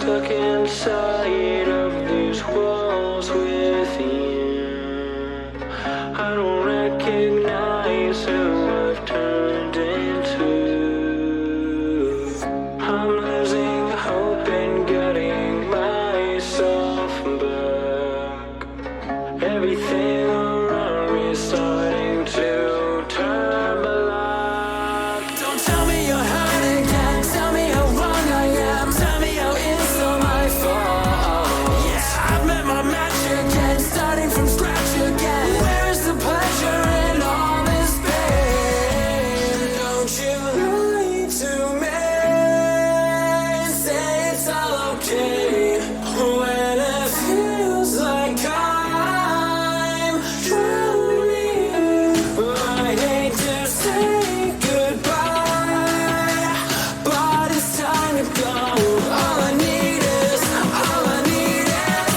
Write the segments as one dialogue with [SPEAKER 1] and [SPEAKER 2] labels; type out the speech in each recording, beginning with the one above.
[SPEAKER 1] stuck inside of these walls within. I don't recognize who I've turned into. I'm losing hope and getting myself back. Everything around me is starting to turn black. Don't tell me you're hurt again. Tell me how wrong I am. Tell me how it's all my fault. Yeah, I've met my match again, starting from scratch again. Where is the pleasure in all this pain? Don't you lie to me. Say it's all okay when it feels like I'm drowning. I hate to say goodbye, but it's time to go. All I need is someone else.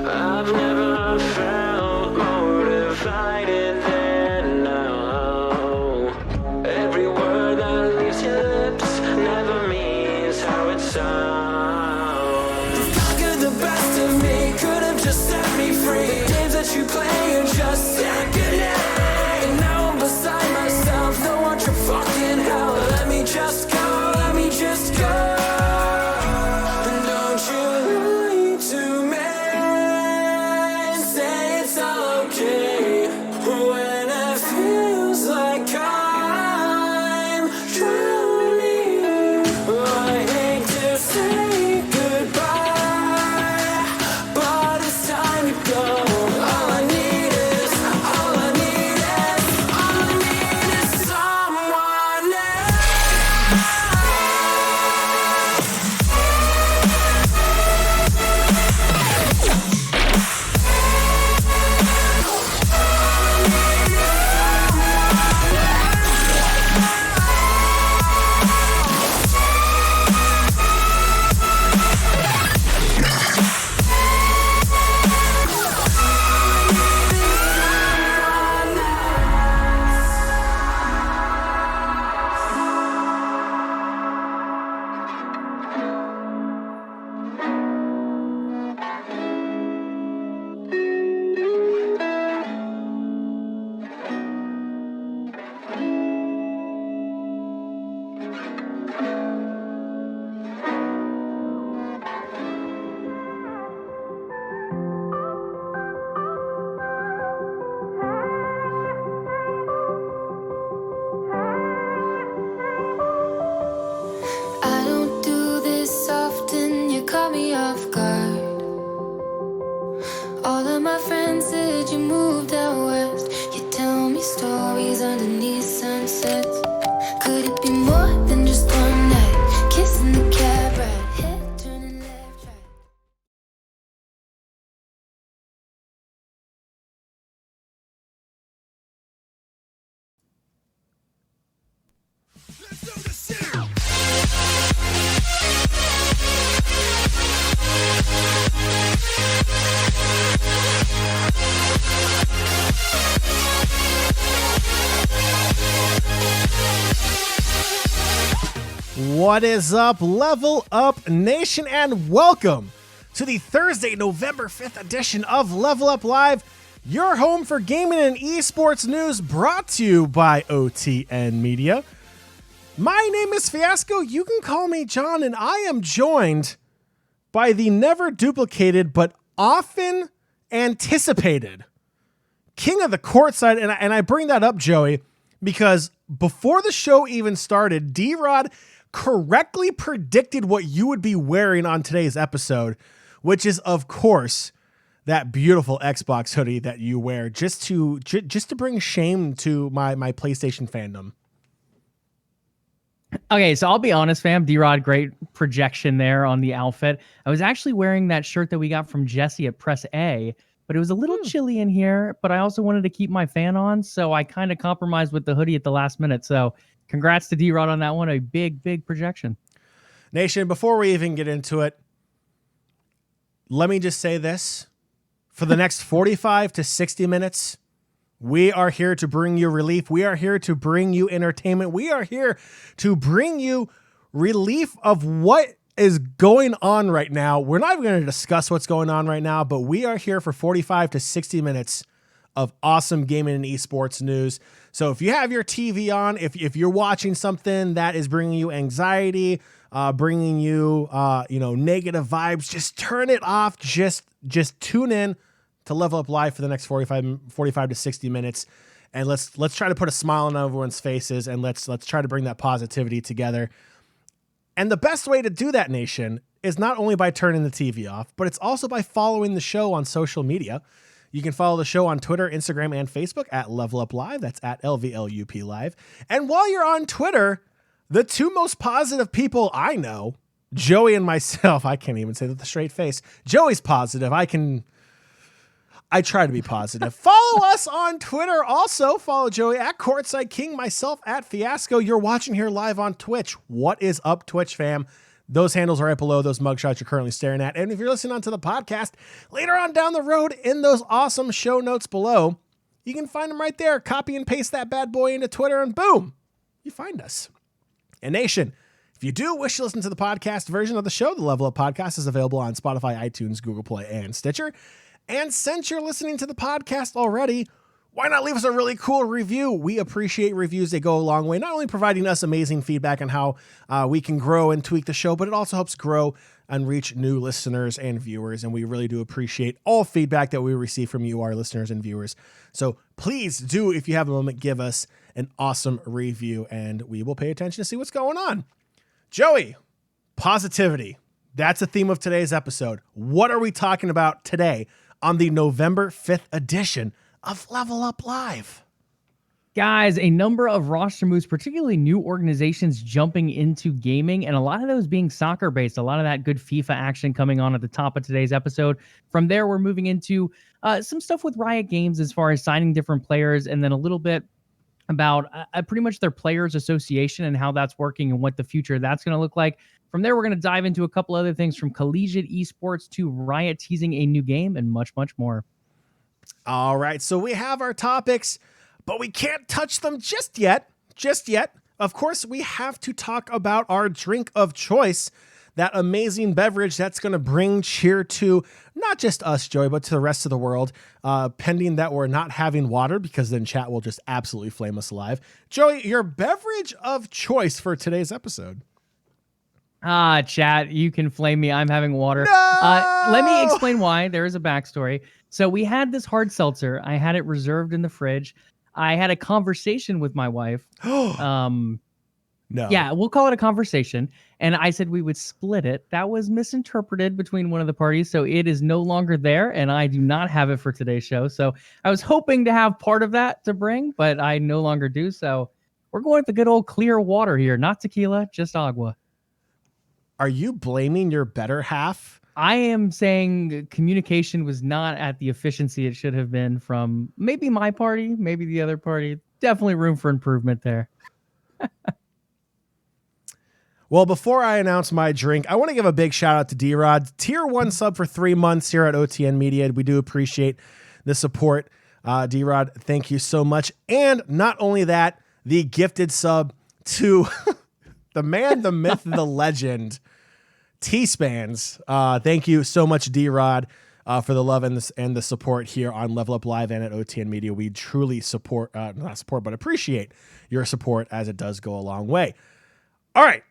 [SPEAKER 1] I've never felt more divided than now. Every word that leaves your lips never means how it sounds. You've conquered the best of me, could have just set me free. Games that you play are just agony. And now I'm beside myself, no one your fucking hell. Let me just go, let me just go. And don't you lie to me. Say it's all okay when it feels like I'm drowning. I hate to say goodbye, but it's time to go. All I need is someone else.
[SPEAKER 2] I don't do this often, you caught me off guard. All of my friends said you moved out west. You tell me stories underneath sunsets. Could it be more than just one night? Kissing the cab ride, head turning left, right.
[SPEAKER 3] What is up, Level Up Nation, and welcome to the Thursday, November 5th edition of LvLUp Live, your home for gaming and esports news, brought to you by OTN Media. My name is Fiasco. You can call me Jon, and I am joined by the never duplicated but often anticipated king of the courtside. And I bring that up, Joey, because before the show even started, D-Rod correctly predicted what you would be wearing on today's episode, which is, of course, that beautiful Xbox hoodie that you wear just to bring shame to my PlayStation fandom.
[SPEAKER 4] Okay, so I'll be honest, fam. D-Rod, great projection there on the outfit. I was actually wearing that shirt that we got from Jesse at Press A, but it was a little chilly in here, but I also wanted to keep my fan on, so I kind of compromised with the hoodie at the last minute. So congrats to D-Rod on that one. A big projection.
[SPEAKER 3] Nation, before we even get into it, let me just say this. For the next 45 to 60 minutes, we are here to bring you relief. We are here to bring you entertainment. We are here to bring you relief of what is going on right now. We're not even going to discuss what's going on right now, but we are here for 45 to 60 minutes of awesome gaming and esports news. So if you have your TV on, if you're watching something that is bringing you anxiety, bringing you, negative vibes, just turn it off. Just tune in to LvLUp Live for the next 45 to 60 minutes. And let's try to put a smile on everyone's faces, and let's try to bring that positivity together. And the best way to do that, Nation, is not only by turning the TV off, but it's also by following the show on social media. You can follow the show on Twitter, Instagram, and Facebook at LvLUp Live. That's at LvLUp Live. And while you're on Twitter, the two most positive people I know, Joey and myself, I can't even say that with a straight face. Joey's positive. I try to be positive. Follow us on Twitter. Also, follow Joey at Courtside King, myself at Fiasco. You're watching here live on Twitch. What is up, Twitch fam? Those handles are right below those mugshots you're currently staring at. And if you're listening onto the podcast, later on down the road in those awesome show notes below, you can find them right there. Copy and paste that bad boy into Twitter, and boom, you find us. And Nation, if you do wish to listen to the podcast version of the show, the LvLUp Podcast is available on Spotify, iTunes, Google Play, and Stitcher. And since you're listening to the podcast already, why not leave us a really cool review? We appreciate reviews. They go a long way, not only providing us amazing feedback on how we can grow and tweak the show, but it also helps grow and reach new listeners and viewers. And we really do appreciate all feedback that we receive from you, our listeners and viewers. So please do, if you have a moment, give us an awesome review, and we will pay attention to see what's going on. Joey, positivity. That's the theme of today's episode. What are we talking about today on the November 5th edition of LvLUp Live?
[SPEAKER 4] Guys, a number of roster moves, particularly new organizations jumping into gaming, and a lot of those being soccer-based. A lot of that good FIFA action coming on at the top of today's episode. From there, we're moving into some stuff with Riot Games as far as signing different players, and then a little bit about pretty much their players association and how that's working and what the future of that's going to look like. From there, we're going to dive into a couple other things, from collegiate esports to Riot teasing a new game and much more.
[SPEAKER 3] All right, so we have our topics, but we can't touch them just yet. Of course, we have to talk about our drink of choice, that amazing beverage that's going to bring cheer to not just us, Joey, but to the rest of the world, pending that we're not having water, because then chat will just absolutely flame us alive. Joey, your beverage of choice for today's episode.
[SPEAKER 4] Chat, you can flame me. I'm having water.
[SPEAKER 3] No!
[SPEAKER 4] Let me explain why. There is a backstory. So we had this hard seltzer. I had it reserved in the fridge. I had a conversation with my wife.
[SPEAKER 3] No.
[SPEAKER 4] Yeah, we'll call it a conversation. And I said we would split it. That was misinterpreted between one of the parties. So it is no longer there, and I do not have it for today's show. So I was hoping to have part of that to bring, but I no longer do. So we're going with the good old clear water here. Not tequila, just agua.
[SPEAKER 3] Are you blaming your better half?
[SPEAKER 4] I am saying communication was not at the efficiency it should have been from maybe my party, maybe the other party. Definitely room for improvement there.
[SPEAKER 3] Well, before I announce my drink, I want to give a big shout out to D-Rod. Tier 1 sub for 3 months here at OTN Media. We do appreciate the support. D-Rod, thank you so much. And not only that, the gifted sub to the man, the myth, the legend, T-Spans. Thank you so much, D-Rod, for the love and the support here on LvLUp Live and at OTN Media. We truly appreciate your support, as it does go a long way. All right.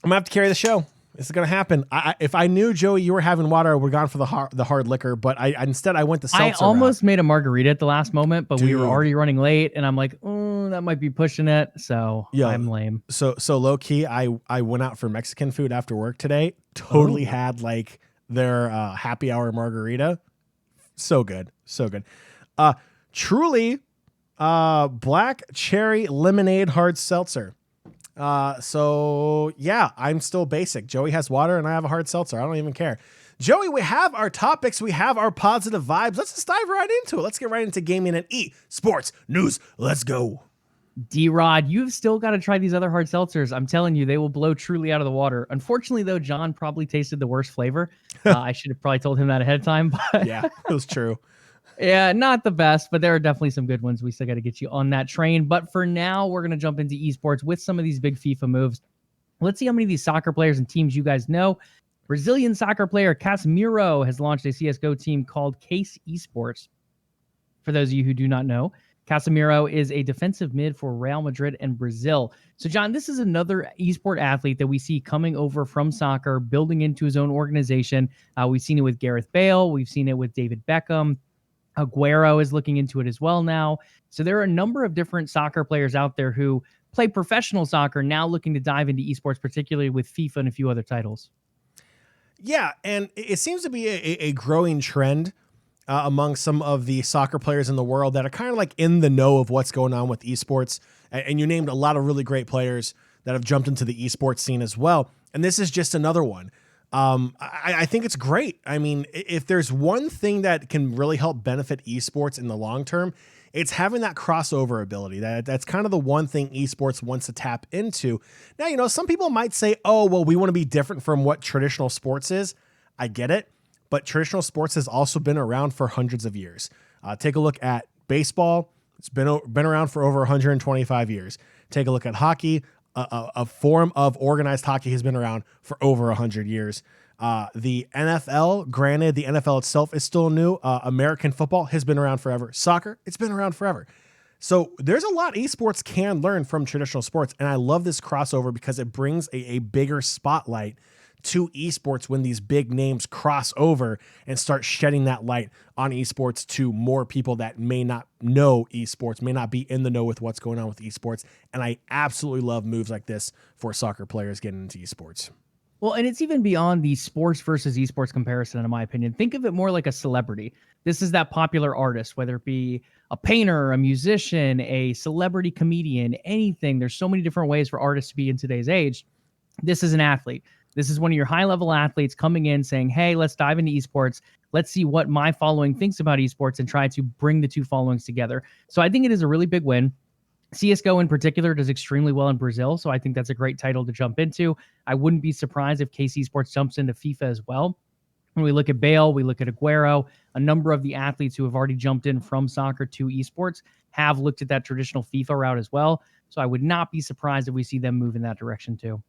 [SPEAKER 3] I'm going to have to carry the show. This is going to happen. If I knew, Joey, you were having water, I would have gone for the hard liquor, but instead I went to seltzer.
[SPEAKER 4] I almost made a margarita at the last moment, but
[SPEAKER 3] Dude.
[SPEAKER 4] we were already running late, and I'm like, that might be pushing it, so
[SPEAKER 3] Yo,
[SPEAKER 4] I'm lame.
[SPEAKER 3] So low key, I went out for Mexican food after work today. Totally had like their happy hour margarita. So good. So good. Truly black cherry lemonade hard seltzer. So yeah, I'm still basic. Joey has water and I have a hard seltzer. I don't even care. Joey, we have our topics. We have our positive vibes. Let's just dive right into it. Let's get right into gaming and esports news. Let's go.
[SPEAKER 4] D-Rod, you've still got to try these other hard seltzers. I'm telling you, they will blow truly out of the water. Unfortunately, though, John probably tasted the worst flavor. I should have probably told him that ahead of time. But
[SPEAKER 3] Yeah, it was true.
[SPEAKER 4] yeah, not the best, but there are definitely some good ones. We still got to get you on that train. But for now, we're going to jump into esports with some of these big FIFA moves. Let's see how many of these soccer players and teams you guys know. Brazilian soccer player Casemiro has launched a CSGO team called Case Esports. For those of you who do not know, Casemiro is a defensive mid for Real Madrid and Brazil. So, John, this is another esport athlete that we see coming over from soccer, building into his own organization. We've seen it with Gareth Bale. We've seen it with David Beckham. Aguero is looking into it as well now. So there are a number of different soccer players out there who play professional soccer now looking to dive into esports, particularly with FIFA and a few other titles.
[SPEAKER 3] Yeah, and it seems to be a growing trend among some of the soccer players in the world that are kind of like in the know of what's going on with esports. And you named a lot of really great players that have jumped into the esports scene as well. And this is just another one. I think it's great. I mean, if there's one thing that can really help benefit esports in the long term, it's having that crossover ability. That's kind of the one thing esports wants to tap into. Now, you know, some people might say, oh, well, we want to be different from what traditional sports is. I get it. But traditional sports has also been around for hundreds of years. Take a look at baseball. It's been around for over 125 years. Take a look at hockey. A form of organized hockey has been around for over 100 years. The NFL, granted, the NFL itself is still new. American football has been around forever. Soccer, it's been around forever. So there's a lot esports can learn from traditional sports. And I love this crossover because it brings a bigger spotlight to esports when these big names cross over and start shedding that light on esports to more people that may not know esports, may not be in the know with what's going on with esports. And I absolutely love moves like this for soccer players getting into esports.
[SPEAKER 4] Well, and it's even beyond the sports versus esports comparison, in my opinion. Think of it more like a celebrity. This is that popular artist, whether it be a painter, a musician, a celebrity comedian, anything. There's so many different ways for artists to be in today's age. This is an athlete. This is one of your high-level athletes coming in saying, hey, let's dive into esports. Let's see what my following thinks about esports and try to bring the two followings together. So I think it is a really big win. CSGO in particular does extremely well in Brazil, so I think that's a great title to jump into. I wouldn't be surprised if Case Esports jumps into FIFA as well. When we look at Bale, we look at Aguero, a number of the athletes who have already jumped in from soccer to esports have looked at that traditional FIFA route as well. So I would not be surprised if we see them move in that direction too.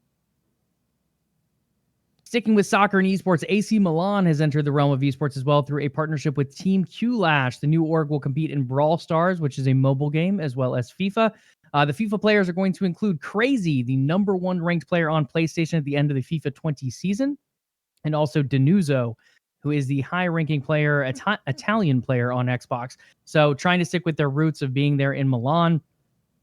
[SPEAKER 4] Sticking with soccer and esports, AC Milan has entered the realm of esports as well through a partnership with Team QLash. The new org will compete in Brawl Stars, which is a mobile game, as well as FIFA. The FIFA players are going to include Crazy, the #1 ranked player on PlayStation at the end of the FIFA 20 season, and also Denuzzo, who is the high-ranking player, Italian player on Xbox. So trying to stick with their roots of being there in Milan,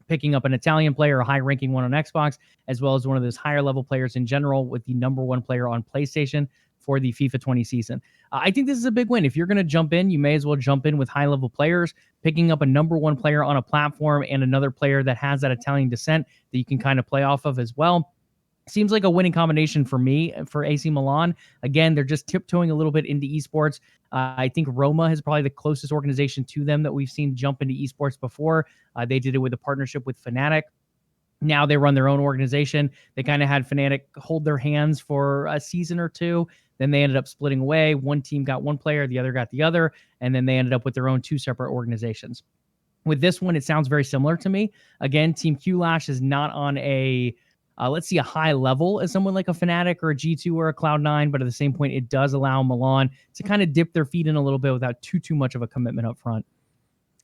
[SPEAKER 4] picking up an Italian player, a high-ranking one on Xbox, as well as one of those higher-level players in general with the #1 player on PlayStation for the FIFA 20 season. I think this is a big win. If you're going to jump in, you may as well jump in with high-level players, picking up a #1 player on a platform and another player that has that Italian descent that you can kind of play off of as well. Seems like a winning combination for me, for AC Milan. Again, they're just tiptoeing a little bit into esports. I think Roma is probably the closest organization to them that we've seen jump into esports before. They did it with a partnership with Fnatic. Now they run their own organization. They kind of had Fnatic hold their hands for a season or two. Then they ended up splitting away. One team got one player, the other got the other, and then they ended up with their own two separate organizations. With this one, it sounds very similar to me. Again, Team QLash is not on a let's see, a high level as someone like a Fnatic or a G2 or a Cloud9, but at the same point, it does allow Milan to kind of dip their feet in a little bit without too much of a commitment up front.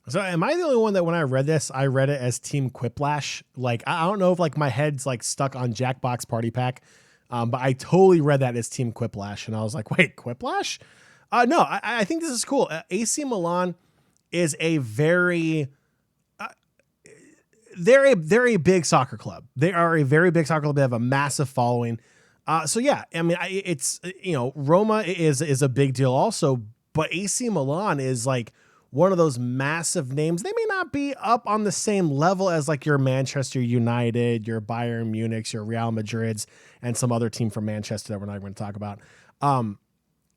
[SPEAKER 3] So am I the only one that when I read this, I read it as Team Quiplash? Like, I don't know if like my head's like stuck on Jackbox Party Pack, but I totally read that as Team Quiplash. And I was like, wait, Quiplash? No, I think this is cool. AC Milan is a very... They're a big soccer club. They are a very big soccer club. They have a massive following. So yeah, I mean, it's, Roma is a big deal also, but AC Milan is like one of those massive names. They may not be up on the same level as like your Manchester United, your Bayern Munich's, your Real Madrid's, and some other team from Manchester that we're not going to talk about.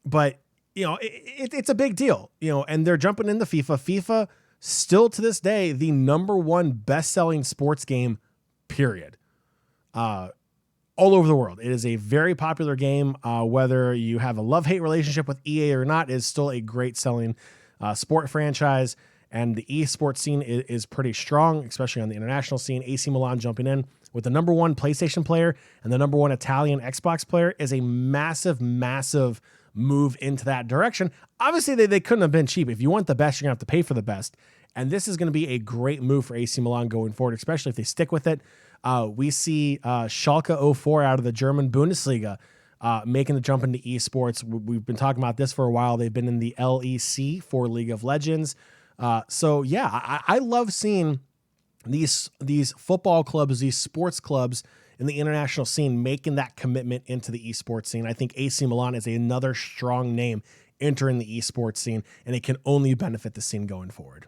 [SPEAKER 3] But it's a big deal, and they're jumping into FIFA. FIFA still to this day, the number one best-selling sports game, period. All over the world. It is a very popular game. Whether you have a love-hate relationship with EA or not, is still a great selling sport franchise. And the esports scene is pretty strong, especially on the international scene. AC Milan jumping in with the number one PlayStation player and the number one Italian Xbox player is a massive, massive move into that direction. Obviously, they couldn't have been cheap. If you want the best, you're going to have to pay for the best. And this is going to be a great move for AC Milan going forward, especially if they stick with it. We see Schalke 04 out of the German Bundesliga making the jump into esports. We've been talking about this for a while. They've been in the LEC for League of Legends. So yeah, I love seeing these football clubs, these sports clubs in the international scene making that commitment into the esports scene. I think AC Milan is another strong name entering the esports scene, and it can only benefit the scene going forward.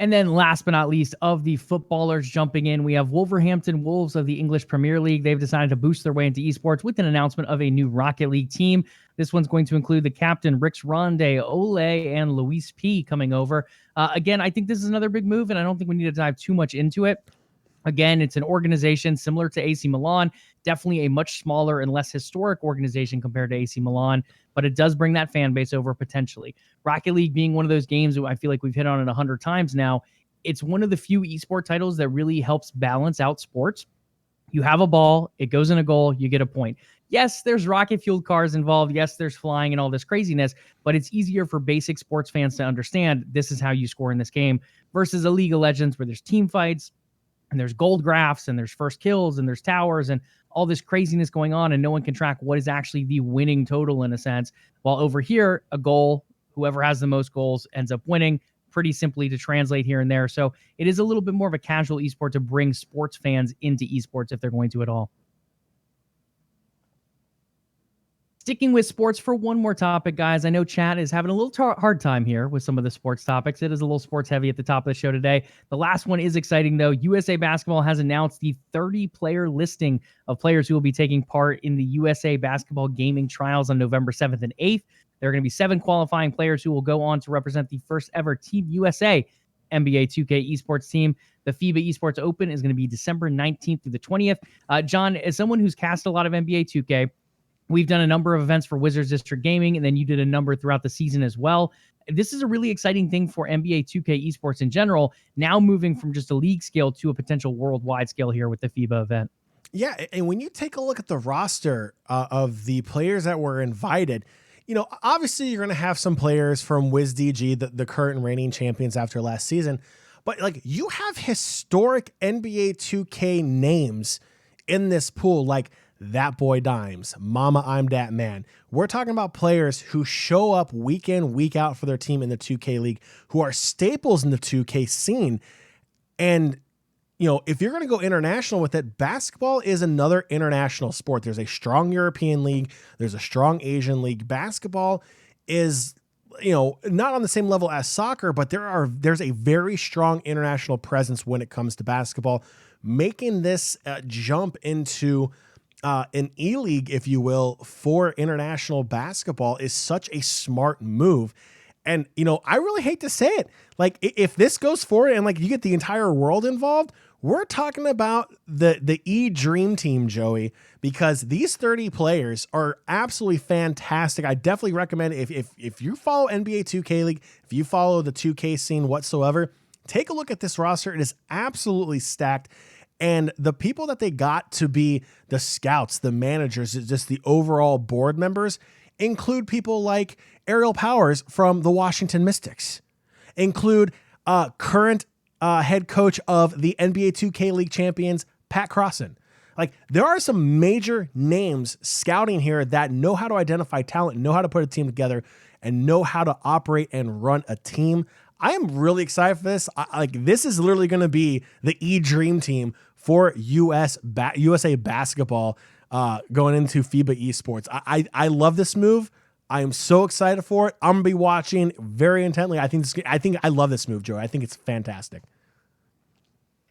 [SPEAKER 4] And then last but not least, of the footballers jumping in, we have Wolverhampton Wolves of the English Premier League. They've decided to boost their way into esports with an announcement of a new Rocket League team. This one's going to include the captain, Rix Ronde, Ole, and Luis P. coming over. Again, I think this is another big move, and I don't think we need to dive too much into it. Again, it's an organization similar to AC Milan, definitely a much smaller and less historic organization compared to AC Milan, but it does bring that fan base over potentially. Rocket League being one of those games that I feel like we've hit on it 100 times now. It's one of the few esport titles that really helps balance out sports. You have a ball, it goes in a goal, you get a point. Yes, there's rocket-fueled cars involved. Yes, there's flying and all this craziness, but it's easier for basic sports fans to understand this is how you score in this game versus a League of Legends where there's team fights, and there's gold graphs, and there's first kills, and there's towers, and all this craziness going on, and no one can track what is actually the winning total in a sense. While over here, a goal, whoever has the most goals ends up winning, pretty simply to translate here and there. So it is a little bit more of a casual esport to bring sports fans into esports if they're going to at all. Sticking with sports for one more topic, guys. I know chat is having a little hard time here with some of the sports topics. It is a little sports heavy at the top of the show today. The last one is exciting, though. USA Basketball has announced the 30-player listing of players who will be taking part in the USA Basketball Gaming Trials on November 7th and 8th. There are going to be 7 qualifying players who will go on to represent the first ever Team USA NBA 2K esports team. The FIBA Esports Open is going to be December 19th through the 20th. John, as someone who's cast a lot of NBA 2K, we've done a number of events for Wizards District Gaming, and then you did a number throughout the season as well. This is a really exciting thing for NBA 2K esports in general, now moving from just a league scale to a potential worldwide scale here with the FIBA event.
[SPEAKER 3] Yeah, and when you take a look at the roster of the players that were invited, obviously you're going to have some players from WizDG, the current reigning champions after last season, but like you have historic NBA 2K names in this pool, like That Boy Dimes, Mama I'm Dat Man. We're talking about players who show up week in, week out for their team in the 2K League, who are staples in the 2K scene. And, if you're going to go international with it, basketball is another international sport. There's a strong European league. There's a strong Asian league. Basketball is, not on the same level as soccer, but there's a very strong international presence when it comes to basketball, making this jump into an E-League, if you will, for international basketball is such a smart move. And, I really hate to say it. Like, if this goes forward and, like, you get the entire world involved, we're talking about the E-Dream Team, Joey, because these 30 players are absolutely fantastic. I definitely recommend if you follow NBA 2K League, if you follow the 2K scene whatsoever, take a look at this roster. It is absolutely stacked. And the people that they got to be the scouts, the managers, just the overall board members include people like Ariel Powers from the Washington Mystics, include current head coach of the NBA 2K League champions, Pat Crossan. Like, there are some major names scouting here that know how to identify talent, know how to put a team together, and know how to operate and run a team. I am really excited for this. This is literally going to be the E-Dream Team for USA basketball. going into FIBA Esports. I love this move. I am so excited for it. I'm gonna be watching very intently. I think I love this move, Joey. I think it's fantastic.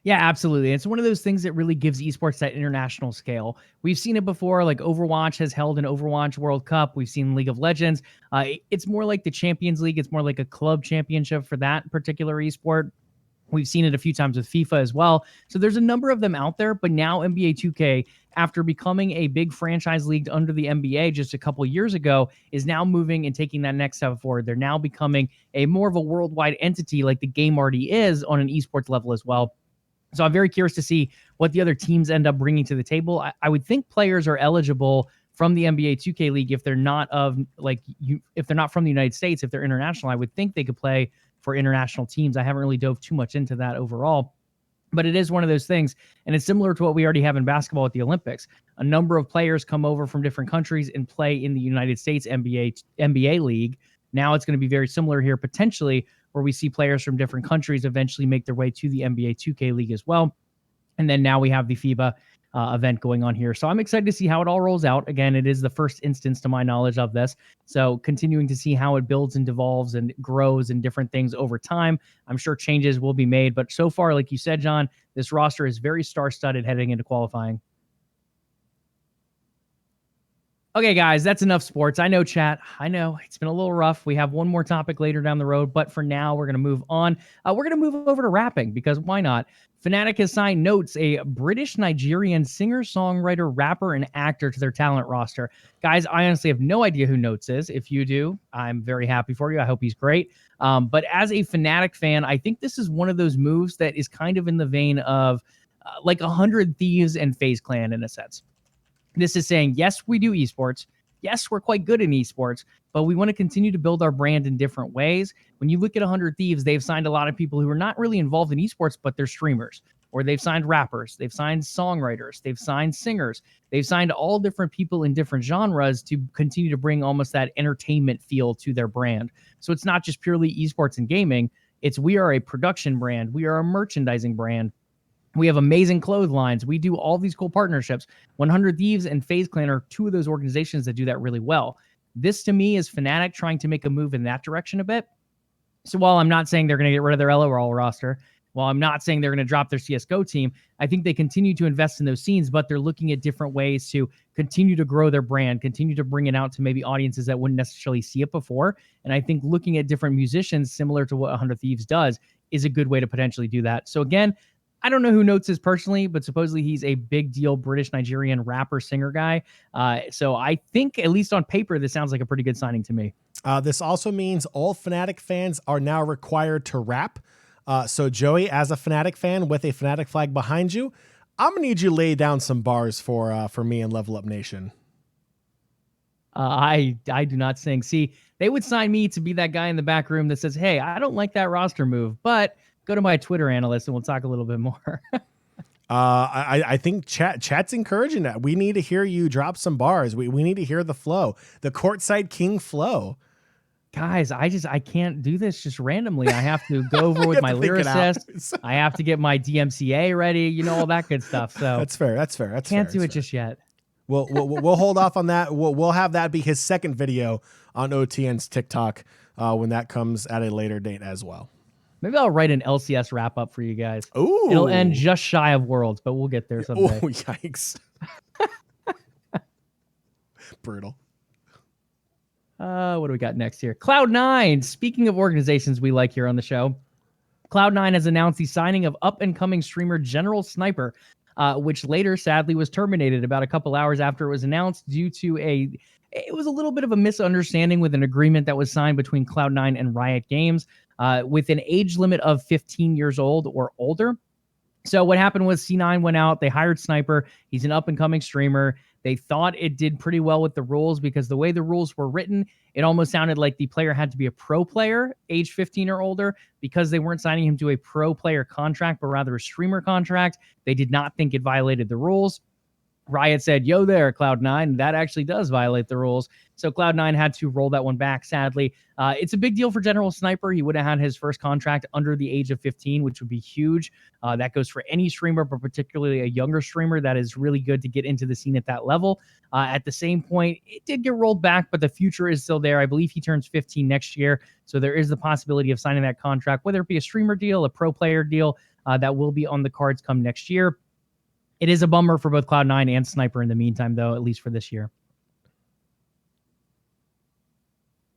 [SPEAKER 4] Yeah, absolutely. It's one of those things that really gives esports that international scale. We've seen it before, like Overwatch has held an Overwatch World Cup. We've seen League of Legends. It's more like the Champions League. It's more like a club championship for that particular esport. We've seen it a few times with FIFA as well. So there's a number of them out there, but now NBA 2K, after becoming a big franchise league under the NBA just a couple years ago, is now moving and taking that next step forward. They're now becoming a more of a worldwide entity like the game already is on an esports level as well. So I'm very curious to see what the other teams end up bringing to the table. I would think players are eligible from the NBA 2K League if they're not if they're not from the United States, if they're international. I would think they could play for international teams. I haven't really dove too much into that overall, but it is one of those things, and it's similar to what we already have in basketball at the Olympics. A number of players come over from different countries and play in the United States NBA League. Now it's going to be very similar here potentially, where we see players from different countries eventually make their way to the NBA 2K League as well. And then now we have the FIBA event going on here. So I'm excited to see how it all rolls out. Again, it is the first instance to my knowledge of this. So continuing to see how it builds and devolves and grows and different things over time. I'm sure changes will be made. But so far, like you said, John, this roster is very star-studded heading into qualifying. Okay, guys, that's enough sports. I know, chat. I know it's been a little rough. We have one more topic later down the road, but for now, we're going to move on. We're going to move over to rapping because why not? Fnatic has signed Notes, a British-Nigerian singer, songwriter, rapper, and actor to their talent roster. Guys, I honestly have no idea who Notes is. If you do, I'm very happy for you. I hope he's great. But as a Fnatic fan, I think this is one of those moves that is kind of in the vein of like 100 Thieves and FaZe Clan in a sense. This is saying, yes, we do esports. Yes, we're quite good in esports, but we want to continue to build our brand in different ways. When you look at 100 Thieves, they've signed a lot of people who are not really involved in esports, but they're streamers. Or they've signed rappers, they've signed songwriters, they've signed singers. They've signed all different people in different genres to continue to bring almost that entertainment feel to their brand. So it's not just purely esports and gaming. It's we are a production brand. We are a merchandising brand. We have amazing clotheslines. We do all these cool partnerships. 100 Thieves and FaZe Clan are two of those organizations that do that really well. This, to me, is Fnatic trying to make a move in that direction a bit. So while I'm not saying they're going to get rid of their LOL roster, while I'm not saying they're going to drop their CSGO team, I think they continue to invest in those scenes, but they're looking at different ways to continue to grow their brand, continue to bring it out to maybe audiences that wouldn't necessarily see it before. And I think looking at different musicians, similar to what 100 Thieves does, is a good way to potentially do that. So again, I don't know who Notes is personally, but supposedly he's a big deal British-Nigerian rapper, singer guy. So I think, at least on paper, this sounds like a pretty good signing to me.
[SPEAKER 3] This also means all Fnatic fans are now required to rap. So Joey, as a Fnatic fan with a Fnatic flag behind you, I'm going to need you to lay down some bars for me and LvLUp Nation.
[SPEAKER 4] I do not sing. See, they would sign me to be that guy in the back room that says, hey, I don't like that roster move, but go to my Twitter analyst and we'll talk a little bit more.
[SPEAKER 3] I think chat's encouraging that. We need to hear you drop some bars. We need to hear the flow, the courtside king flow.
[SPEAKER 4] Guys, I can't do this just randomly. I have to go over with my lyricist. I have to get my DMCA ready, you know, all that good stuff. So
[SPEAKER 3] that's fair.
[SPEAKER 4] Can't do it just yet.
[SPEAKER 3] We'll hold off on that. We'll have that be his second video on OTN's TikTok when that comes at a later date as well.
[SPEAKER 4] Maybe I'll write an LCS wrap up for you guys.
[SPEAKER 3] Ooh.
[SPEAKER 4] It'll end just shy of Worlds, but we'll get there someday.
[SPEAKER 3] Oh, yikes. Brutal.
[SPEAKER 4] What do we got next here? Cloud9. Speaking of organizations we like here on the show, Cloud9 has announced the signing of up-and-coming streamer General Sniper, which later sadly was terminated about a couple hours after it was announced due to it was a little bit of a misunderstanding with an agreement that was signed between Cloud9 and Riot Games with an age limit of 15 years old or older. So what happened was C9 went out, they hired Sniper. He's an up-and-coming streamer. They thought it did pretty well with the rules because the way the rules were written, it almost sounded like the player had to be a pro player, age 15 or older, because they weren't signing him to a pro player contract, but rather a streamer contract. They did not think it violated the rules. Riot said, yo there, Cloud9. That actually does violate the rules. So Cloud9 had to roll that one back, sadly. It's a big deal for General Sniper. He would have had his first contract under the age of 15, which would be huge. That goes for any streamer, but particularly a younger streamer. That is really good to get into the scene at that level. At the same point, it did get rolled back, but the future is still there. I believe he turns 15 next year. So there is the possibility of signing that contract, whether it be a streamer deal, a pro player deal, that will be on the cards come next year. It is a bummer for both Cloud9 and Sniper in the meantime, though, at least for this year.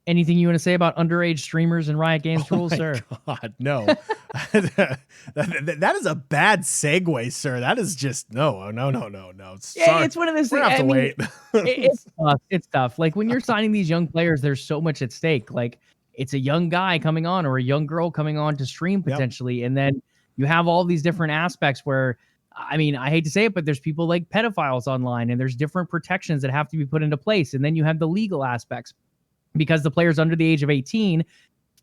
[SPEAKER 4] Anything you want to say about underage streamers and Riot Games rules, sir?
[SPEAKER 3] God, no. That is a bad segue, sir. That is just no.
[SPEAKER 4] Yeah, it's one of those things.
[SPEAKER 3] We have to wait.
[SPEAKER 4] It's tough. It's tough. Like when you're signing these young players, there's so much at stake. Like it's a young guy coming on or a young girl coming on to stream potentially, and then you have all these different aspects where, I mean, I hate to say it, but there's people like pedophiles online, and there's different protections that have to be put into place. And then you have the legal aspects because the player's under the age of 18.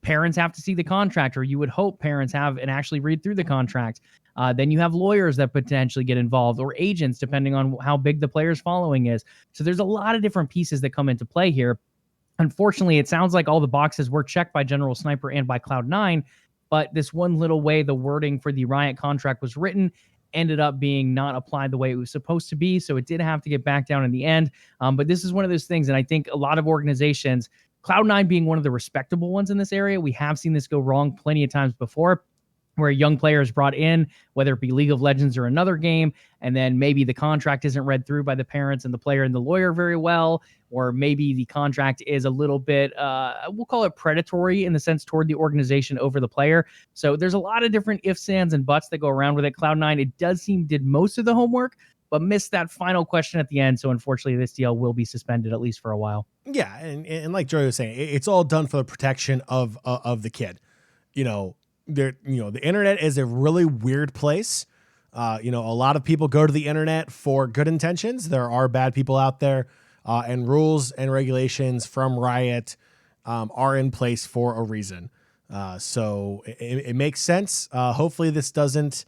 [SPEAKER 4] Parents have to see the contract, or you would hope parents have and actually read through the contract. Then you have lawyers that potentially get involved, or agents, depending on how big the player's following is. So there's a lot of different pieces that come into play here. Unfortunately, it sounds like all the boxes were checked by General Sniper and by Cloud9, but this one little way the wording for the Riot contract was written ended up being not applied the way it was supposed to be. So it did have to get back down in the end. But this is one of those things. And I think a lot of organizations, Cloud9 being one of the respectable ones in this area, we have seen this go wrong plenty of times before, where young players brought in, whether it be League of Legends or another game, and then maybe the contract isn't read through by the parents and the player and the lawyer very well, or maybe the contract is a little bit, we'll call it predatory in the sense toward the organization over the player. So there's a lot of different ifs, ands, and buts that go around with it. Cloud9, it does seem, did most of the homework, but missed that final question at the end. So unfortunately, this deal will be suspended at least for a while.
[SPEAKER 3] Yeah, and like Joey was saying, it's all done for the protection of the kid. The internet is a really weird place. A lot of people go to the internet for good intentions. There are bad people out there, and rules and regulations from Riot are in place for a reason. So it makes sense. Hopefully this doesn't,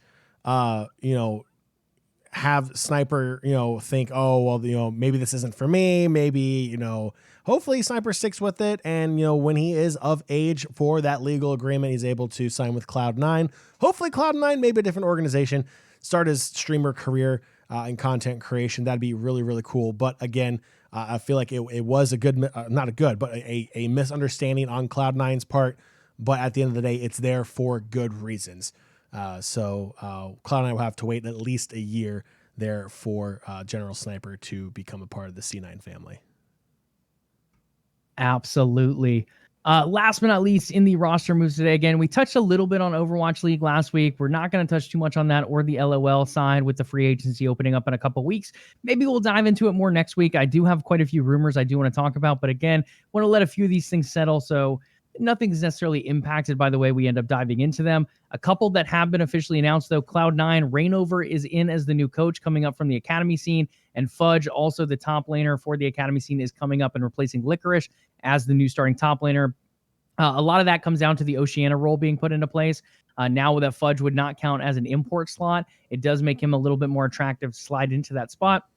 [SPEAKER 3] have Sniper, think, oh, well, maybe this isn't for me. Maybe, hopefully Sniper sticks with it. And, when he is of age for that legal agreement, he's able to sign with Cloud9. Hopefully Cloud9, maybe a different organization, start his streamer career in content creation. That'd be really, really cool. But again, I feel like it was a good, not a good, but a misunderstanding on Cloud9's part. But at the end of the day, it's there for good reasons. So Cloud9 will have to wait at least a year there for General Sniper to become a part of the C9 family.
[SPEAKER 4] Absolutely. Last but not least, in the roster moves today, again, we touched a little bit on Overwatch League last week. We're not going to touch too much on that or the LOL side with the free agency opening up in a couple weeks. Maybe we'll dive into it more next week. I do have quite a few rumors I do want to talk about, but again, want to let a few of these things settle. So nothing's necessarily impacted by the way we end up diving into them. A couple that have been officially announced, though: Cloud9, Rainover is in as the new coach coming up from the academy scene, and Fudge, also the top laner for the academy scene, is coming up and replacing Licorice as the new starting top laner. A lot of that comes down to the Oceania role being put into place. Now that Fudge would not count as an import slot, it does make him a little bit more attractive to slide into that spot.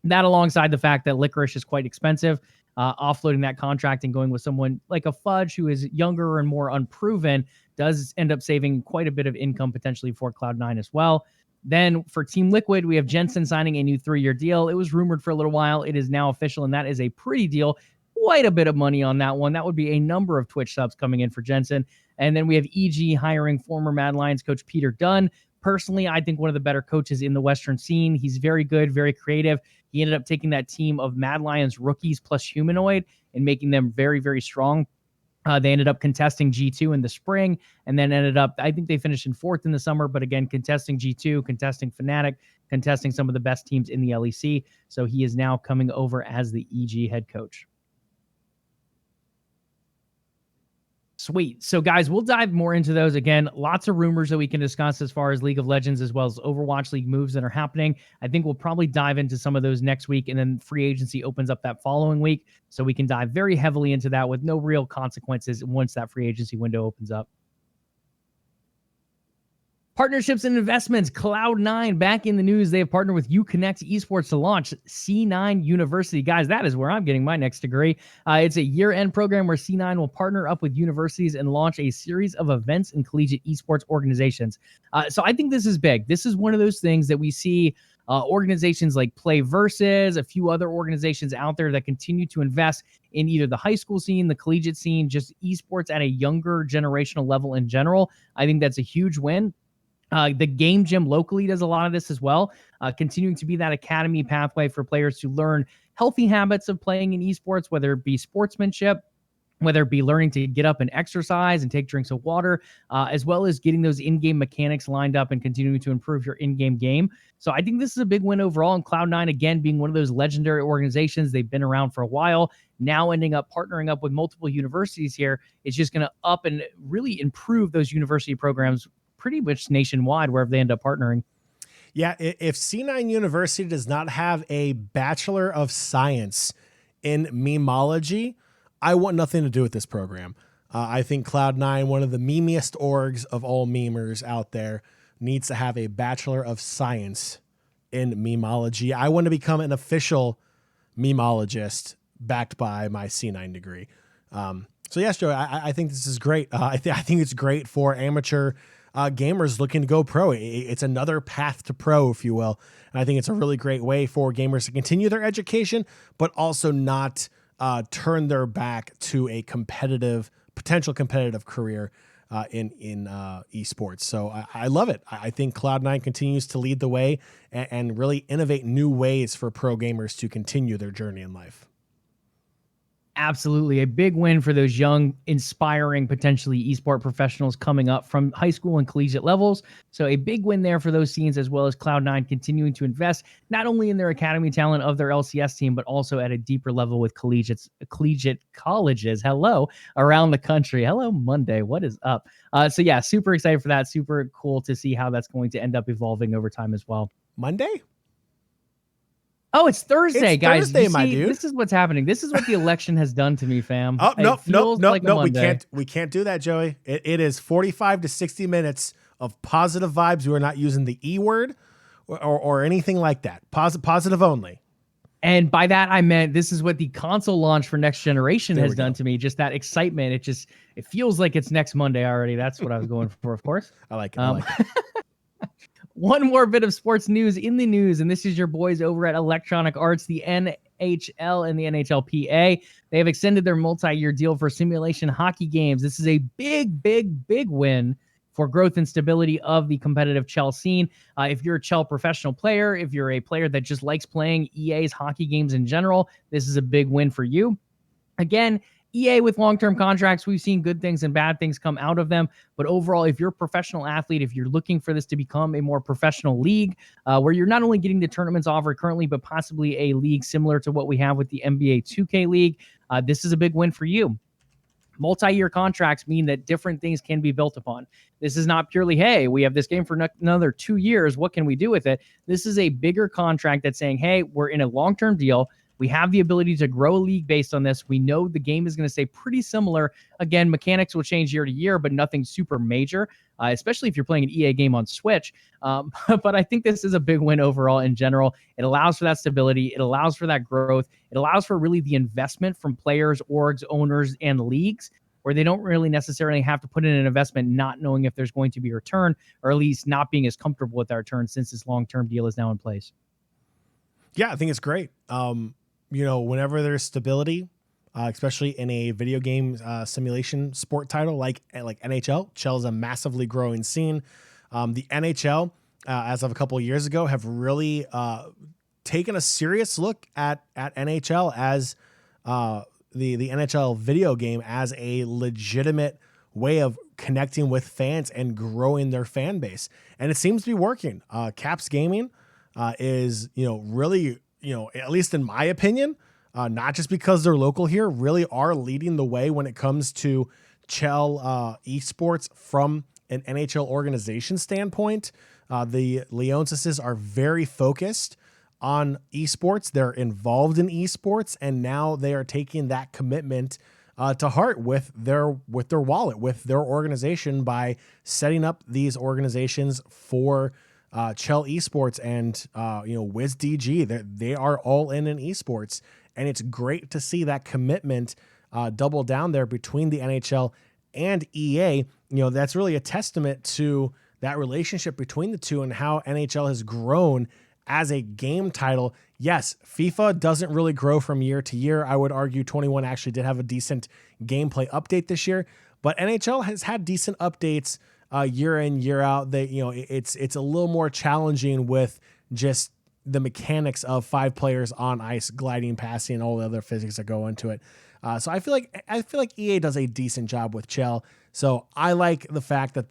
[SPEAKER 4] That alongside the fact that Licorice is quite expensive, offloading that contract and going with someone like a Fudge who is younger and more unproven does end up saving quite a bit of income potentially for Cloud9 as well. Then for Team Liquid, we have Jensen signing a new 3-year deal. It was rumored for a little while. It is now official, and that is a pretty deal. Quite a bit of money on that one. That would be a number of Twitch subs coming in for Jensen. And then we have EG hiring former Mad Lions coach Peter Dunn. Personally, I think one of the better coaches in the Western scene. He's very good, very creative. He ended up taking that team of Mad Lions rookies plus Humanoid and making them very, very strong. They ended up contesting G2 in the spring, and then ended up, I think they finished in 4th in the summer, but again, contesting G2, contesting Fnatic, contesting some of the best teams in the LEC. So he is now coming over as the EG head coach. Sweet. So guys, we'll dive more into those. Again, lots of rumors that we can discuss as far as League of Legends as well as Overwatch League moves that are happening. I think we'll probably dive into some of those next week, and then free agency opens up that following week. So we can dive very heavily into that with no real consequences once that free agency window opens up. Partnerships and investments. Cloud9 back in the news. They have partnered with Uconnect Esports to launch C9 University. Guys, that is where I'm getting my next degree. It's a year-end program where C9 will partner up with universities and launch a series of events and collegiate esports organizations. So I think this is big. This is one of those things that we see organizations like Play Versus, a few other organizations out there that continue to invest in either the high school scene, the collegiate scene, just esports at a younger generational level in general. I think that's a huge win. The Game Gym locally does a lot of this as well, continuing to be that academy pathway for players to learn healthy habits of playing in esports, whether it be sportsmanship, whether it be learning to get up and exercise and take drinks of water, as well as getting those in-game mechanics lined up and continuing to improve your in-game game. So I think this is a big win overall. And Cloud9, again, being one of those legendary organizations, they've been around for a while, now ending up partnering up with multiple universities here, is just going to up and really improve those university programs pretty much nationwide wherever they end up partnering.
[SPEAKER 3] Yeah, if C9 University does not have a Bachelor of Science in memology, I want nothing to do with this program. I think Cloud9, one of the memeiest orgs of all memers out there, needs to have a Bachelor of Science in memology. I want to become an official memologist backed by my C9 degree. So yes, Joey, I think this is great. I think it's great for amateur gamers looking to go pro. It's another path to pro, if you will. And I think it's a really great way for gamers to continue their education, but also not turn their back to a potential competitive career in esports. So I love it. I think Cloud9 continues to lead the way and really innovate new ways for pro gamers to continue their journey in life.
[SPEAKER 4] Absolutely. A big win for those young, inspiring, potentially esport professionals coming up from high school and collegiate levels. So a big win there for those scenes, as well as Cloud9 continuing to invest not only in their academy talent of their LCS team, but also at a deeper level with collegiate colleges. Hello, around the country. Hello, Monday. What is up? So yeah, super excited for that. Super cool to see how that's going to end up evolving over time as well.
[SPEAKER 3] Monday?
[SPEAKER 4] Oh, it's Thursday,
[SPEAKER 3] it's
[SPEAKER 4] guys.
[SPEAKER 3] Thursday, my dude.
[SPEAKER 4] This is what's happening. This is what the election has done to me, fam.
[SPEAKER 3] Oh, no.
[SPEAKER 4] Monday.
[SPEAKER 3] We can't do that, Joey. It is 45 to 60 minutes of positive vibes. We are not using the E word or anything like that. Positive only.
[SPEAKER 4] And by that, I meant this is what the console launch for Next Generation has done to me. Just that excitement. It feels like it's next Monday already. That's what I was going for, of course.
[SPEAKER 3] I like it.
[SPEAKER 4] One more bit of sports news in the news, and this is your boys over at Electronic Arts, the NHL and the NHLPA. They have extended their multi-year deal for simulation hockey games. This is a big, big, big win for growth and stability of the competitive Chell scene. If you're a Chell professional player, if you're a player that just likes playing EA's hockey games in general, this is a big win for you. Again, EA with long-term contracts, we've seen good things and bad things come out of them. But overall, if you're a professional athlete, if you're looking for this to become a more professional league, where you're not only getting the tournaments offered currently, but possibly a league similar to what we have with the NBA 2K League, this is a big win for you. Multi-year contracts mean that different things can be built upon. This is not purely, hey, we have this game for another 2 years. What can we do with it? This is a bigger contract that's saying, hey, we're in a long-term deal. We have the ability to grow a league based on this. We know the game is going to stay pretty similar. Again, mechanics will change year to year, but nothing super major, especially if you're playing an EA game on Switch. But I think this is a big win overall in general. It allows for that stability. It allows for that growth. It allows for really the investment from players, orgs, owners, and leagues, where they don't really necessarily have to put in an investment not knowing if there's going to be a return, or at least not being as comfortable with that return since this long-term deal is now in place.
[SPEAKER 3] Yeah, I think it's great. Whenever there's stability, especially in a video game simulation sport title like NHL, Chell is a massively growing scene. The NHL, as of a couple of years ago, have really taken a serious look at NHL as the NHL video game as a legitimate way of connecting with fans and growing their fan base. And it seems to be working. Caps Gaming is, really, at least in my opinion, not just because they're local here, really are leading the way when it comes to Chell esports from an NHL organization standpoint. The Leonses are very focused on esports. They're involved in esports, and now they are taking that commitment to heart with their wallet, with their organization, by setting up these organizations for Chell Esports and WizDG. They are all in esports, and it's great to see that commitment double down there between the NHL and EA. That's really a testament to that relationship between the two and how NHL has grown as a game title. Yes, FIFA doesn't really grow from year to year. I would argue 21 actually did have a decent gameplay update this year, but NHL has had decent updates year in, year out. It's a little more challenging with just the mechanics of 5 players on ice, gliding, passing, and all the other physics that go into it. So I feel like EA does a decent job with Chell. So I like the fact that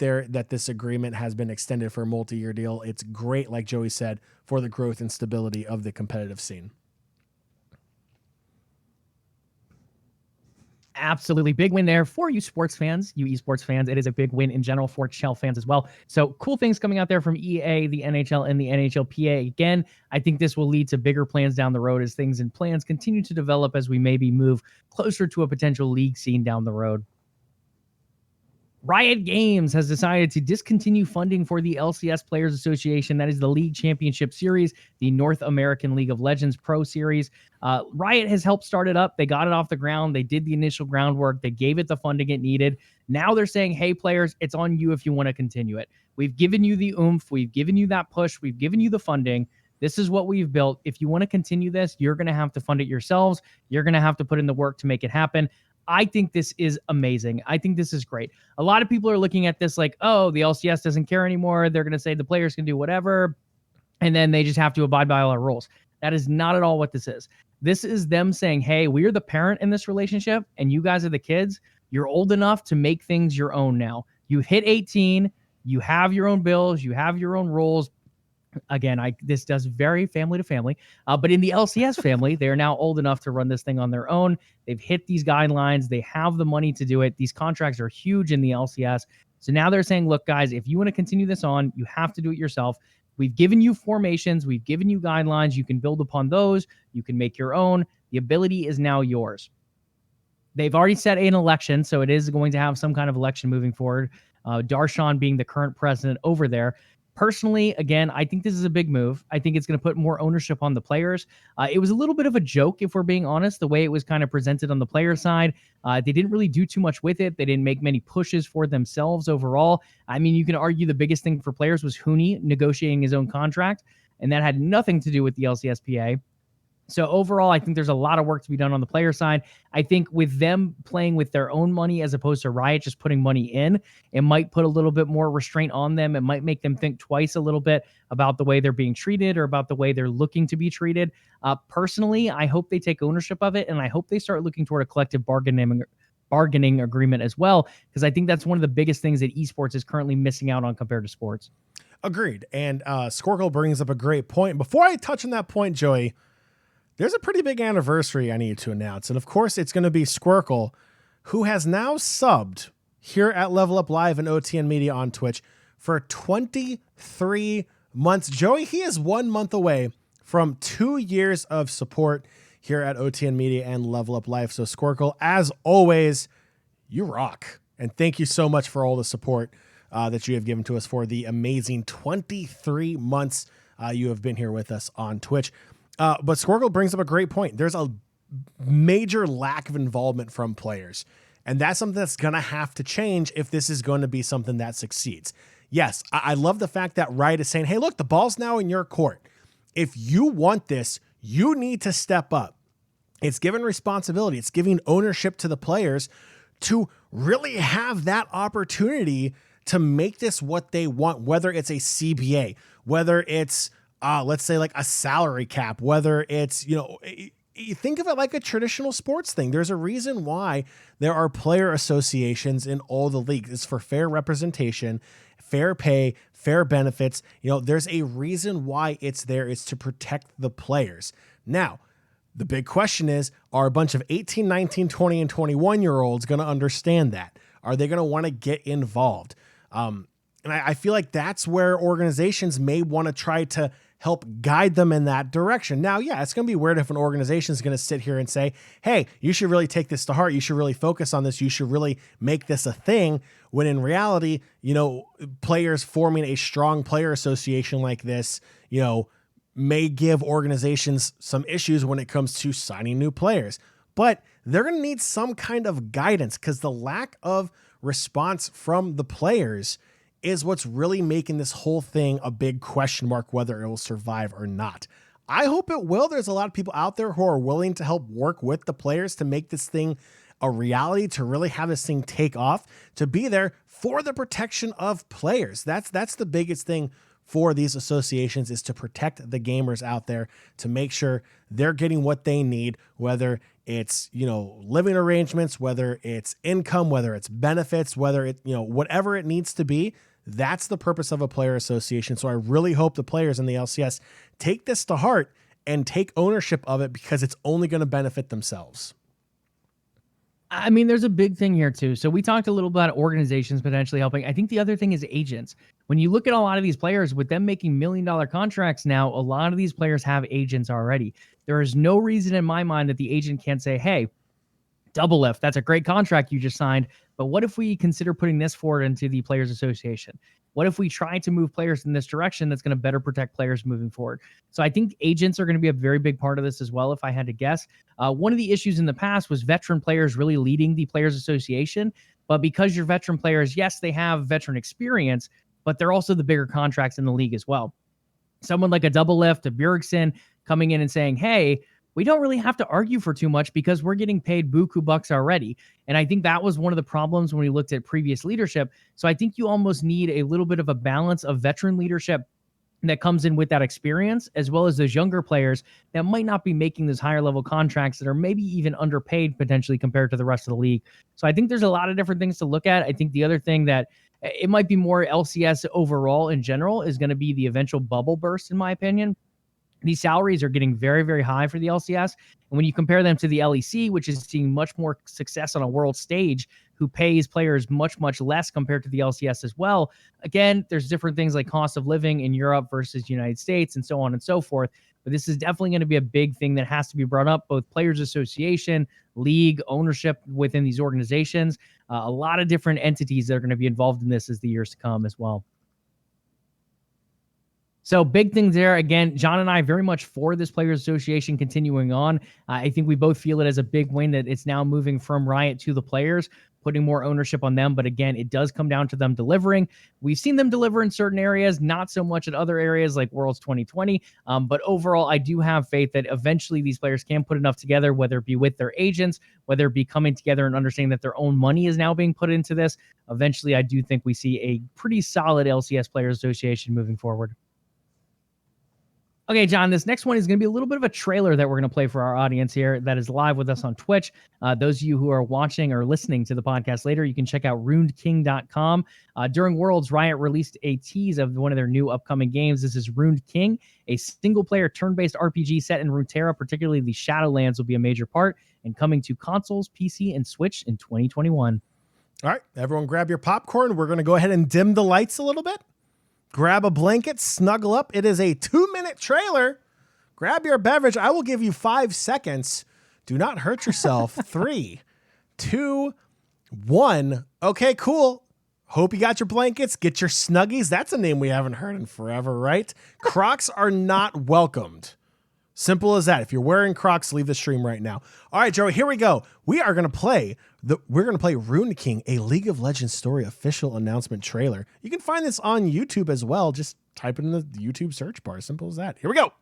[SPEAKER 3] this agreement has been extended for a multi-year deal. It's great, like Joey said, for the growth and stability of the competitive scene.
[SPEAKER 4] Absolutely. Big win there for you sports fans, you esports fans. It is a big win in general for Chell fans as well. So cool things coming out there from EA, the NHL, and the NHLPA. Again, I think this will lead to bigger plans down the road as things and plans continue to develop as we maybe move closer to a potential league scene down the road. Riot Games has decided to discontinue funding for the LCS Players Association. That is the League Championship Series, the North American League of Legends Pro Series. Riot has helped start it up. They got it off the ground. They did the initial groundwork. They gave it the funding it needed. Now they're saying, hey, players, it's on you if you want to continue it. We've given you the oomph. We've given you that push. We've given you the funding. This is what we've built. If you want to continue this, you're going to have to fund it yourselves. You're going to have to put in the work to make it happen. I think this is amazing. I think this is great. A lot of people are looking at this like, oh, the LCS doesn't care anymore. They're going to say the players can do whatever, and then they just have to abide by all our rules. That is not at all what this is. This is them saying, hey, we're the parent in this relationship, and you guys are the kids. You're old enough to make things your own now. You hit 18. You have your own bills. You have your own rules. Again, this does vary family to family, but in the LCS family, they're now old enough to run this thing on their own. They've hit these guidelines. They have the money to do it. These contracts are huge in the LCS. So now they're saying, look, guys, if you want to continue this on, you have to do it yourself. We've given you formations. We've given you guidelines. You can build upon those. You can make your own. The ability is now yours. They've already set an election, so it is going to have some kind of election moving forward. Darshan being the current president over there. Personally, again, I think this is a big move. I think it's going to put more ownership on the players. It was a little bit of a joke, if we're being honest, the way it was kind of presented on the player side. They didn't really do too much with it. They didn't make many pushes for themselves overall. I mean, you can argue the biggest thing for players was Hooney negotiating his own contract, and that had nothing to do with the LCSPA. So overall, I think there's a lot of work to be done on the player side. I think with them playing with their own money as opposed to Riot just putting money in, it might put a little bit more restraint on them. It might make them think twice a little bit about the way they're being treated or about the way they're looking to be treated. Personally, I hope they take ownership of it, and I hope they start looking toward a collective bargaining agreement as well, because I think that's one of the biggest things that esports is currently missing out on compared to sports.
[SPEAKER 3] Agreed. And Squircle brings up a great point. Before I touch on that point, Joey, there's a pretty big anniversary I need to announce. And of course, it's going to be Squircle, who has now subbed here at LvLUp Live and OTN Media on Twitch for 23 months. Joey, he is 1 month away from 2 years of support here at OTN Media and LvLUp Live. So Squircle, as always, you rock. And thank you so much for all the support that you have given to us for the amazing 23 months you have been here with us on Twitch. But Squircle brings up a great point. There's a major lack of involvement from players, and that's something that's going to have to change if this is going to be something that succeeds. Yes, I love the fact that Riot is saying, hey, look, the ball's now in your court. If you want this, you need to step up. It's giving responsibility. It's giving ownership to the players to really have that opportunity to make this what they want, whether it's a CBA, whether it's let's say like a salary cap, whether it's, you think of it like a traditional sports thing. There's a reason why there are player associations in all the leagues. It's for fair representation, fair pay, fair benefits. There's a reason why it's there. It's to protect the players. Now, the big question is, are a bunch of 18, 19, 20, and 21-year-olds going to understand that? Are they going to want to get involved? And I feel like that's where organizations may want to try to help guide them in that direction. Now, yeah, it's going to be weird if an organization is going to sit here and say, hey, you should really take this to heart. You should really focus on this. You should really make this a thing. When in reality, players forming a strong player association like this, may give organizations some issues when it comes to signing new players. But they're going to need some kind of guidance, because the lack of response from the players is what's really making this whole thing a big question mark, whether it will survive or not. I hope it will. There's a lot of people out there who are willing to help work with the players to make this thing a reality, to really have this thing take off, to be there for the protection of players. That's the biggest thing for these associations, is to protect the gamers out there, to make sure they're getting what they need, whether it's, living arrangements, whether it's income, whether it's benefits, whether it, whatever it needs to be. That's the purpose of a player association. So I really hope the players in the LCS take this to heart and take ownership of it, because it's only going to benefit themselves.
[SPEAKER 4] I mean, there's a big thing here too. So we talked a little about organizations potentially helping. I think the other thing is agents. When you look at a lot of these players, with them making $1 million contracts now, a lot of these players have agents already. There is no reason in my mind that the agent can't say, hey, LvLUp, that's a great contract you just signed, but what if we consider putting this forward into the Players Association? What if we try to move players in this direction that's going to better protect players moving forward? So I think agents are going to be a very big part of this as well, if I had to guess. One of the issues in the past was veteran players really leading the Players Association. But because you're veteran players, yes, they have veteran experience, but they're also the bigger contracts in the league as well. Someone like a LvLUp, a Bjergsen coming in and saying, hey, we don't really have to argue for too much because we're getting paid buku bucks already. And I think that was one of the problems when we looked at previous leadership. So I think you almost need a little bit of a balance of veteran leadership that comes in with that experience, as well as those younger players that might not be making those higher level contracts that are maybe even underpaid potentially compared to the rest of the league. So I think there's a lot of different things to look at. I think the other thing that it might be more LCS overall in general is going to be the eventual bubble burst, in my opinion. These salaries are getting very, very high for the LCS. And when you compare them to the LEC, which is seeing much more success on a world stage, who pays players much, much less compared to the LCS as well. Again, there's different things like cost of living in Europe versus United States and so on and so forth. But this is definitely going to be a big thing that has to be brought up, both Players Association, league, ownership within these organizations, a lot of different entities that are going to be involved in this as the years to come as well. So big things there. Again, Jon and I very much for this Players Association continuing on. I think we both feel it as a big win that it's now moving from Riot to the players, putting more ownership on them. But again, it does come down to them delivering. We've seen them deliver in certain areas, not so much in other areas like Worlds 2020. But overall, I do have faith that eventually these players can put enough together, whether it be with their agents, whether it be coming together and understanding that their own money is now being put into this. Eventually, I do think we see a pretty solid LCS Players Association moving forward. Okay, Jon, this next one is going to be a little bit of a trailer that we're going to play for our audience here that is live with us on Twitch. Those of you who are watching or listening to the podcast later, you can check out runedking.com. During Worlds, Riot released a tease of one of their new upcoming games. This is Runed King, a single-player turn-based RPG set in Runeterra. Particularly the Shadowlands will be a major part, and coming to consoles, PC, and Switch in 2021.
[SPEAKER 3] All right, everyone grab your popcorn. We're going to go ahead and dim the lights a little bit. Grab a blanket, snuggle up. It is a 2-minute trailer. Grab your beverage. I will give you 5 seconds. Do not hurt yourself. 3, 2, 1. Okay, cool. Hope you got your blankets. Get your Snuggies. That's a name we haven't heard in forever, right? Crocs are not welcomed. Simple as that. If you're wearing Crocs, leave the stream right now. All right, Joey, here we go. We're going to play Runed King, a League of Legends story official announcement trailer. You can find this on YouTube as well. Just type it in the YouTube search bar. Simple as that. Here we go.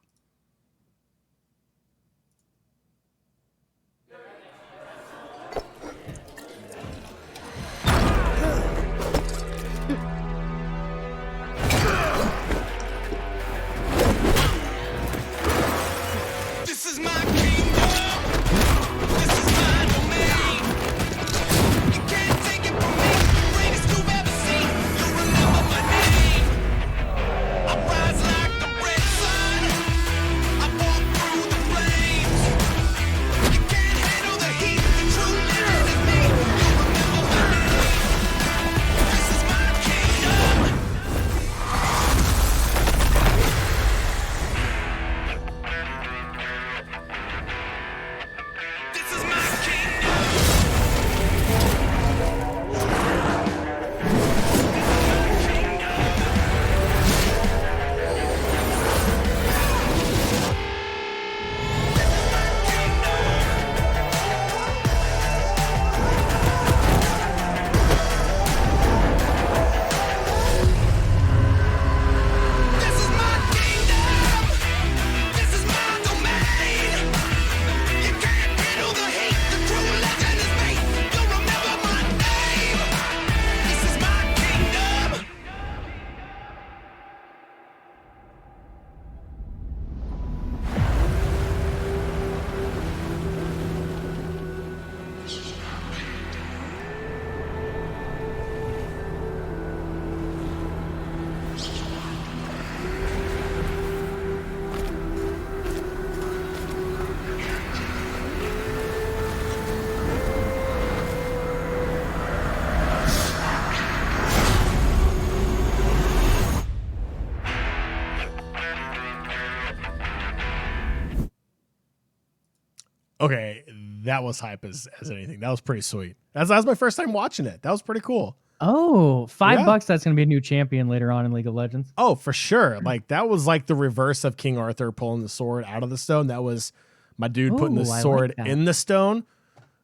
[SPEAKER 3] Okay, that was hype as anything. That was pretty sweet. That was my first time watching it. That was pretty cool.
[SPEAKER 4] Oh, $5.
[SPEAKER 3] Yeah.
[SPEAKER 4] That's going to be a new champion later on in League of Legends.
[SPEAKER 3] Oh, for sure. Like that was like the reverse of King Arthur pulling the sword out of the stone. That was my dude putting the sword in the stone.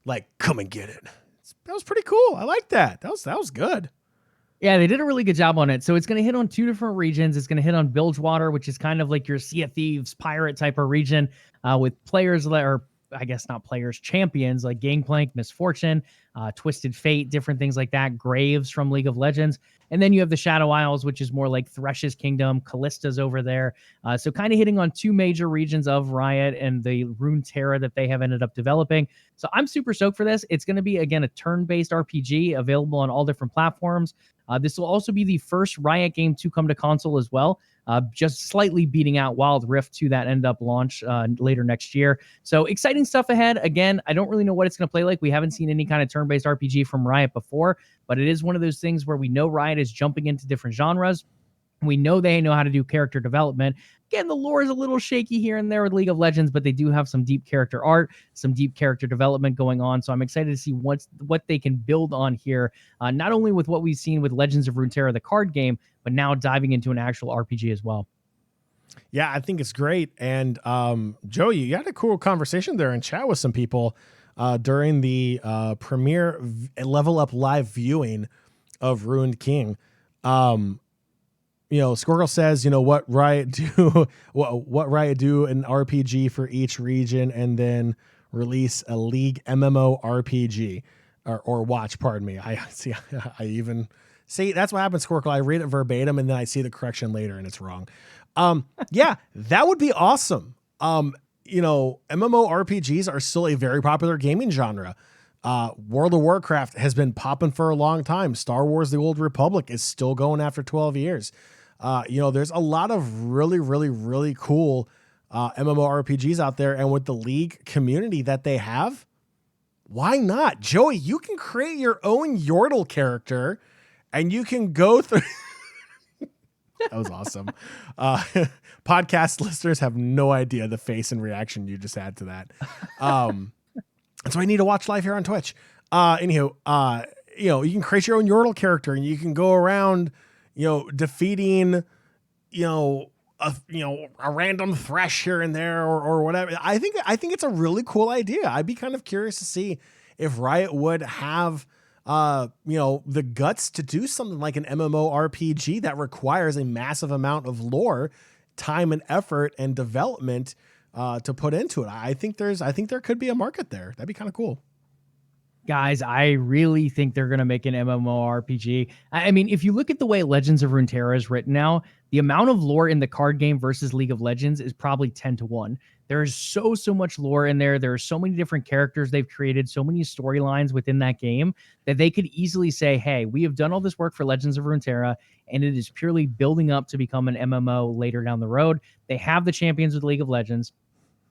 [SPEAKER 3] Like, come and get it. That was pretty cool. I like that. That was good.
[SPEAKER 4] Yeah, they did a really good job on it. So it's going to hit on 2 different regions. It's going to hit on Bilgewater, which is kind of like your Sea of Thieves pirate type of region, with players that are, I guess not players, champions like Gangplank, Misfortune, Twisted Fate, different things like that, Graves from League of Legends. And then you have the Shadow Isles, which is more like Thresh's Kingdom, Callista's over there. So kind of hitting on 2 major regions of Riot and the Runeterra that they have ended up developing. So I'm super stoked for this. It's going to be, again, a turn-based RPG available on all different platforms. This will also be the first Riot game to come to console as well, just slightly beating out Wild Rift to that end up launch later next year. So exciting stuff ahead. Again, I don't really know what it's going to play like. We haven't seen any kind of turn-based RPG from Riot before, but it is one of those things where we know Riot is jumping into different genres. We know they know how to do character development. Again, the lore is a little shaky here and there with League of Legends, but they do have some deep character art, some deep character development going on. So I'm excited to see what they can build on here, not only with what we've seen with Legends of Runeterra, the card game, but now diving into an actual RPG as well.
[SPEAKER 3] Yeah, I think it's great. And Joey, you had a cool conversation there and chat with some people during the premiere LvLUp live viewing of Ruined King. Squirrel says, what Riot do, what Riot do an RPG for each region, and then release a League MMO RPG or watch. Pardon me. I see. I even see that's what happens, Squircle. I read it verbatim and then I see the correction later and it's wrong. Yeah, that would be awesome. MMORPGs are still a very popular gaming genre. World of Warcraft has been popping for a long time. Star Wars: The Old Republic is still going after 12 years. There's a lot of really, really, really cool MMORPGs out there. And with the League community that they have, why not? Joey, you can create your own Yordle character and you can go through... That was awesome. Podcast listeners have no idea the face and reaction you just had to that. So I need to watch live here on Twitch. You can create your own Yordle character and you can go around, defeating, a random Thresh here and there or whatever. I think it's a really cool idea. I'd be kind of curious to see if Riot would have, the guts to do something like an MMORPG that requires a massive amount of lore, time and effort and development to put into it. I think there could be a market there. That'd be kind of cool.
[SPEAKER 4] Guys, I really think they're going to make an MMORPG. I mean, if you look at the way Legends of Runeterra is written now, the amount of lore in the card game versus League of Legends is probably 10-1. There is so much lore in there. There are so many different characters they've created, so many storylines within that game that they could easily say, hey, we have done all this work for Legends of Runeterra, and it is purely building up to become an MMO later down the road. They have the champions with League of Legends.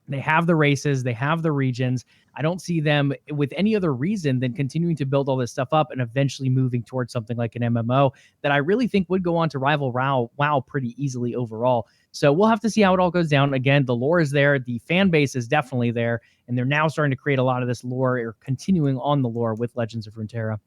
[SPEAKER 4] They have the races, they have the regions. I don't see them with any other reason than continuing to build all this stuff up and eventually moving towards something like an MMO that I really think would go on to rival WoW pretty easily overall. So we'll have to see how it all goes down. Again, the lore is there, the fan base is definitely there, and they're now starting to create a lot of this lore or continuing on the lore with Legends of Runeterra.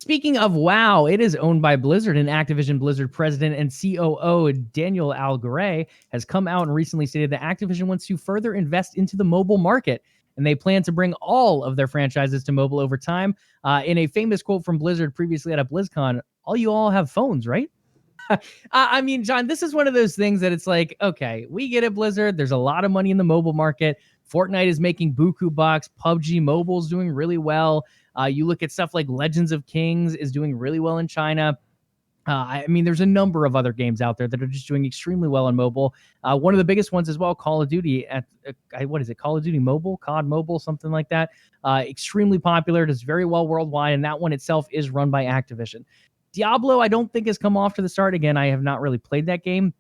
[SPEAKER 4] Speaking of WoW, it is owned by Blizzard, and Activision Blizzard president and COO Daniel Algaray has come out and recently stated that Activision wants to further invest into the mobile market, and they plan to bring all of their franchises to mobile over time. In a famous quote from Blizzard previously at a BlizzCon, you all have phones, right? I mean, John, this is one of those things that it's like, okay, we get it, Blizzard. There's a lot of money in the mobile market. Fortnite is making buku bucks. PUBG Mobile is doing really well. You look at stuff like Legends of Kings is doing really well in China. I mean, there's a number of other games out there that are just doing extremely well on mobile. One of the biggest ones as well, Call of Duty. What is it? Call of Duty Mobile? COD Mobile? Something like that. Extremely popular. Does very well worldwide, and that one itself is run by Activision. Diablo, I don't think has come off to the start. Again, I have not really played that game.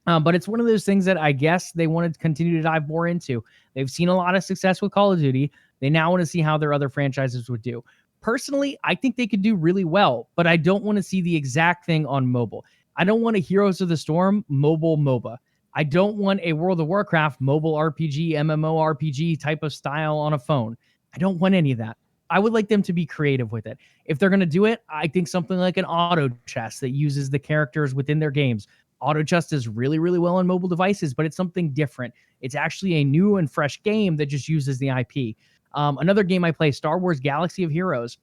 [SPEAKER 4] But it's one of those things that I guess they want to continue to dive more into. They've seen a lot of success with Call of Duty. They now want to see how their other franchises would do. Personally, I think they could do really well, but I don't want to see the exact thing on mobile. I don't want a Heroes of the Storm mobile MOBA. I don't want a World of Warcraft mobile RPG, MMORPG type of style on a phone. I don't want any of that. I would like them to be creative with it. If they're going to do it, I think something like an auto chess that uses the characters within their games. Auto chess does really, really well on mobile devices, but it's something different. It's actually a new and fresh game that just uses the IP. Another game I play, Star Wars Galaxy of Heroes.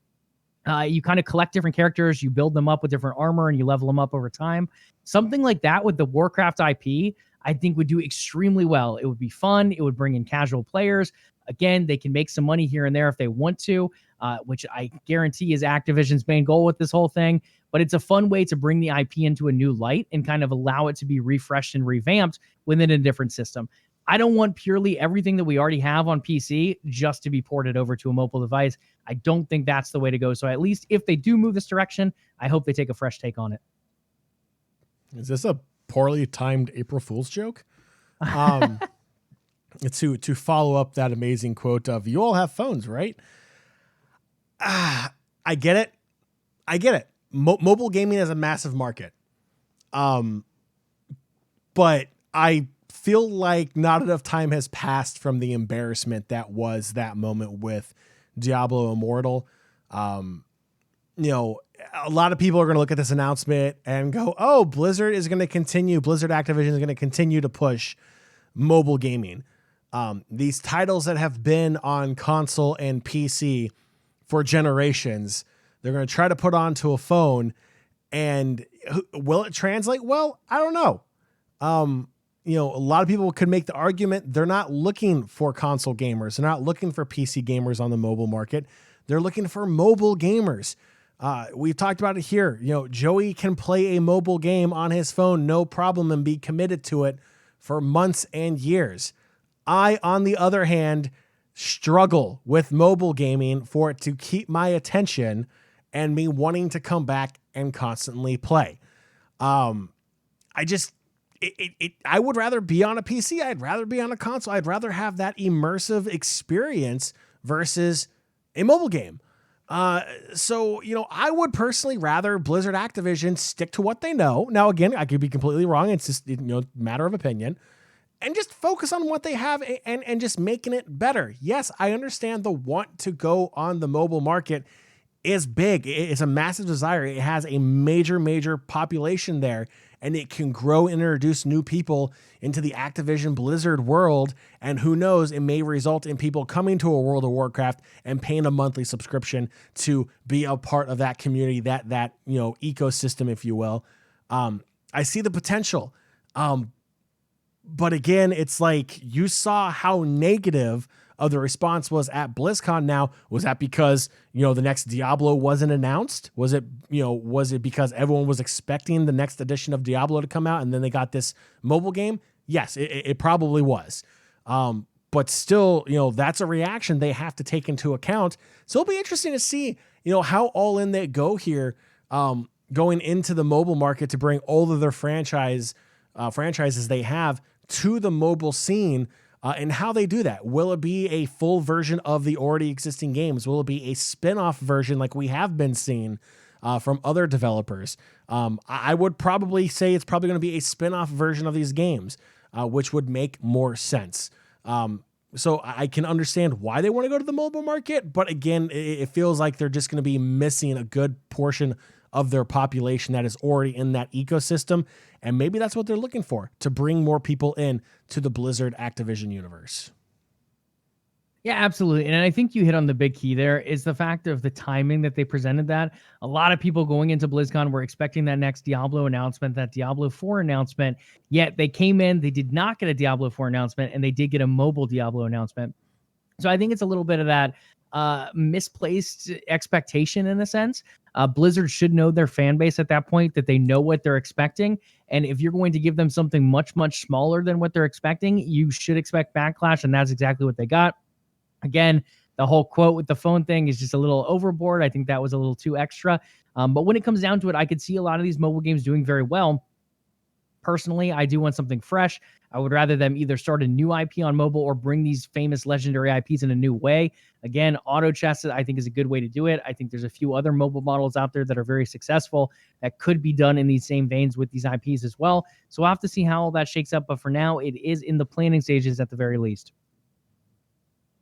[SPEAKER 4] You kind of collect different characters, you build them up with different armor, and you level them up over time. Something like that with the Warcraft IP, I think would do extremely well. It would be fun. It would bring in casual players. Again, they can make some money here and there if they want to, which I guarantee is Activision's main goal with this whole thing. But it's a fun way to bring the IP into a new light and kind of allow it to be refreshed and revamped within a different system. I don't want purely everything that we already have on PC just to be ported over to a mobile device. I don't think that's the way to go. So at least if they do move this direction, I hope they take a fresh take on it.
[SPEAKER 3] Is this a poorly timed April Fool's joke? To follow up that amazing quote of, you all have phones, right? I get it. Mobile gaming is a massive market. But I feel like not enough time has passed from the embarrassment that was that moment with Diablo Immortal. A lot of people are going to look at this announcement and go, oh, Blizzard Activision is going to continue to push mobile gaming. These titles that have been on console and PC for generations, they're going to try to put onto a phone, and will it translate? Well, I don't know. A lot of people could make the argument they're not looking for console gamers. They're not looking for PC gamers on the mobile market. They're looking for mobile gamers. We've talked about it here. Joey can play a mobile game on his phone, no problem, and be committed to it for months and years. I, on the other hand, struggle with mobile gaming for it to keep my attention and me wanting to come back and constantly play. I would rather be on a PC. I'd rather be on a console. I'd rather have that immersive experience versus a mobile game. So I would personally rather Blizzard Activision stick to what they know. Now, again, I could be completely wrong. It's just, matter of opinion, and just focus on what they have and just making it better. Yes, I understand the want to go on the mobile market is big. It's a massive desire. It has a major, major population there, and it can grow and introduce new people into the Activision Blizzard world. And who knows, it may result in people coming to a World of Warcraft and paying a monthly subscription to be a part of that community, that ecosystem, if you will. I see the potential. But again, it's like you saw how negative of the response was at BlizzCon. Now, was that because, the next Diablo wasn't announced? Was it because everyone was expecting the next edition of Diablo to come out and then they got this mobile game? Yes, it probably was. But still, that's a reaction they have to take into account. So it'll be interesting to see, how all in they go here, going into the mobile market to bring all of their franchises they have to the mobile scene, and how they do that. Will it be a full version of the already existing games? Will it be a spin-off version like we have been seeing from other developers? I would probably say it's probably going to be a spin-off version of these games, which would make more sense. So I can understand why they want to go to the mobile market, but again, it feels like they're just going to be missing a good portion of their population that is already in that ecosystem. And maybe that's what they're looking for, to bring more people in to the Blizzard Activision universe.
[SPEAKER 4] Yeah, absolutely. And I think you hit on the big key there is the fact of the timing that they presented that. A lot of people going into BlizzCon were expecting that next Diablo announcement, that Diablo 4 announcement, yet they came in, they did not get a Diablo 4 announcement, and they did get a mobile Diablo announcement. So I think it's a little bit of that misplaced expectation in a sense. Blizzard should know their fan base at that point, that they know what they're expecting. And if you're going to give them something much, much smaller than what they're expecting, you should expect backlash. And that's exactly what they got. Again, the whole quote with the phone thing is just a little overboard. I think that was a little too extra. But when it comes down to it, I could see a lot of these mobile games doing very well. Personally, I do want something fresh. I would rather them either start a new IP on mobile or bring these famous legendary IPs in a new way. Again, auto chess, I think, is a good way to do it. I think there's a few other mobile models out there that are very successful that could be done in these same veins with these IPs as well. So we'll have to see how all that shakes up. But for now, it is in the planning stages at the very least.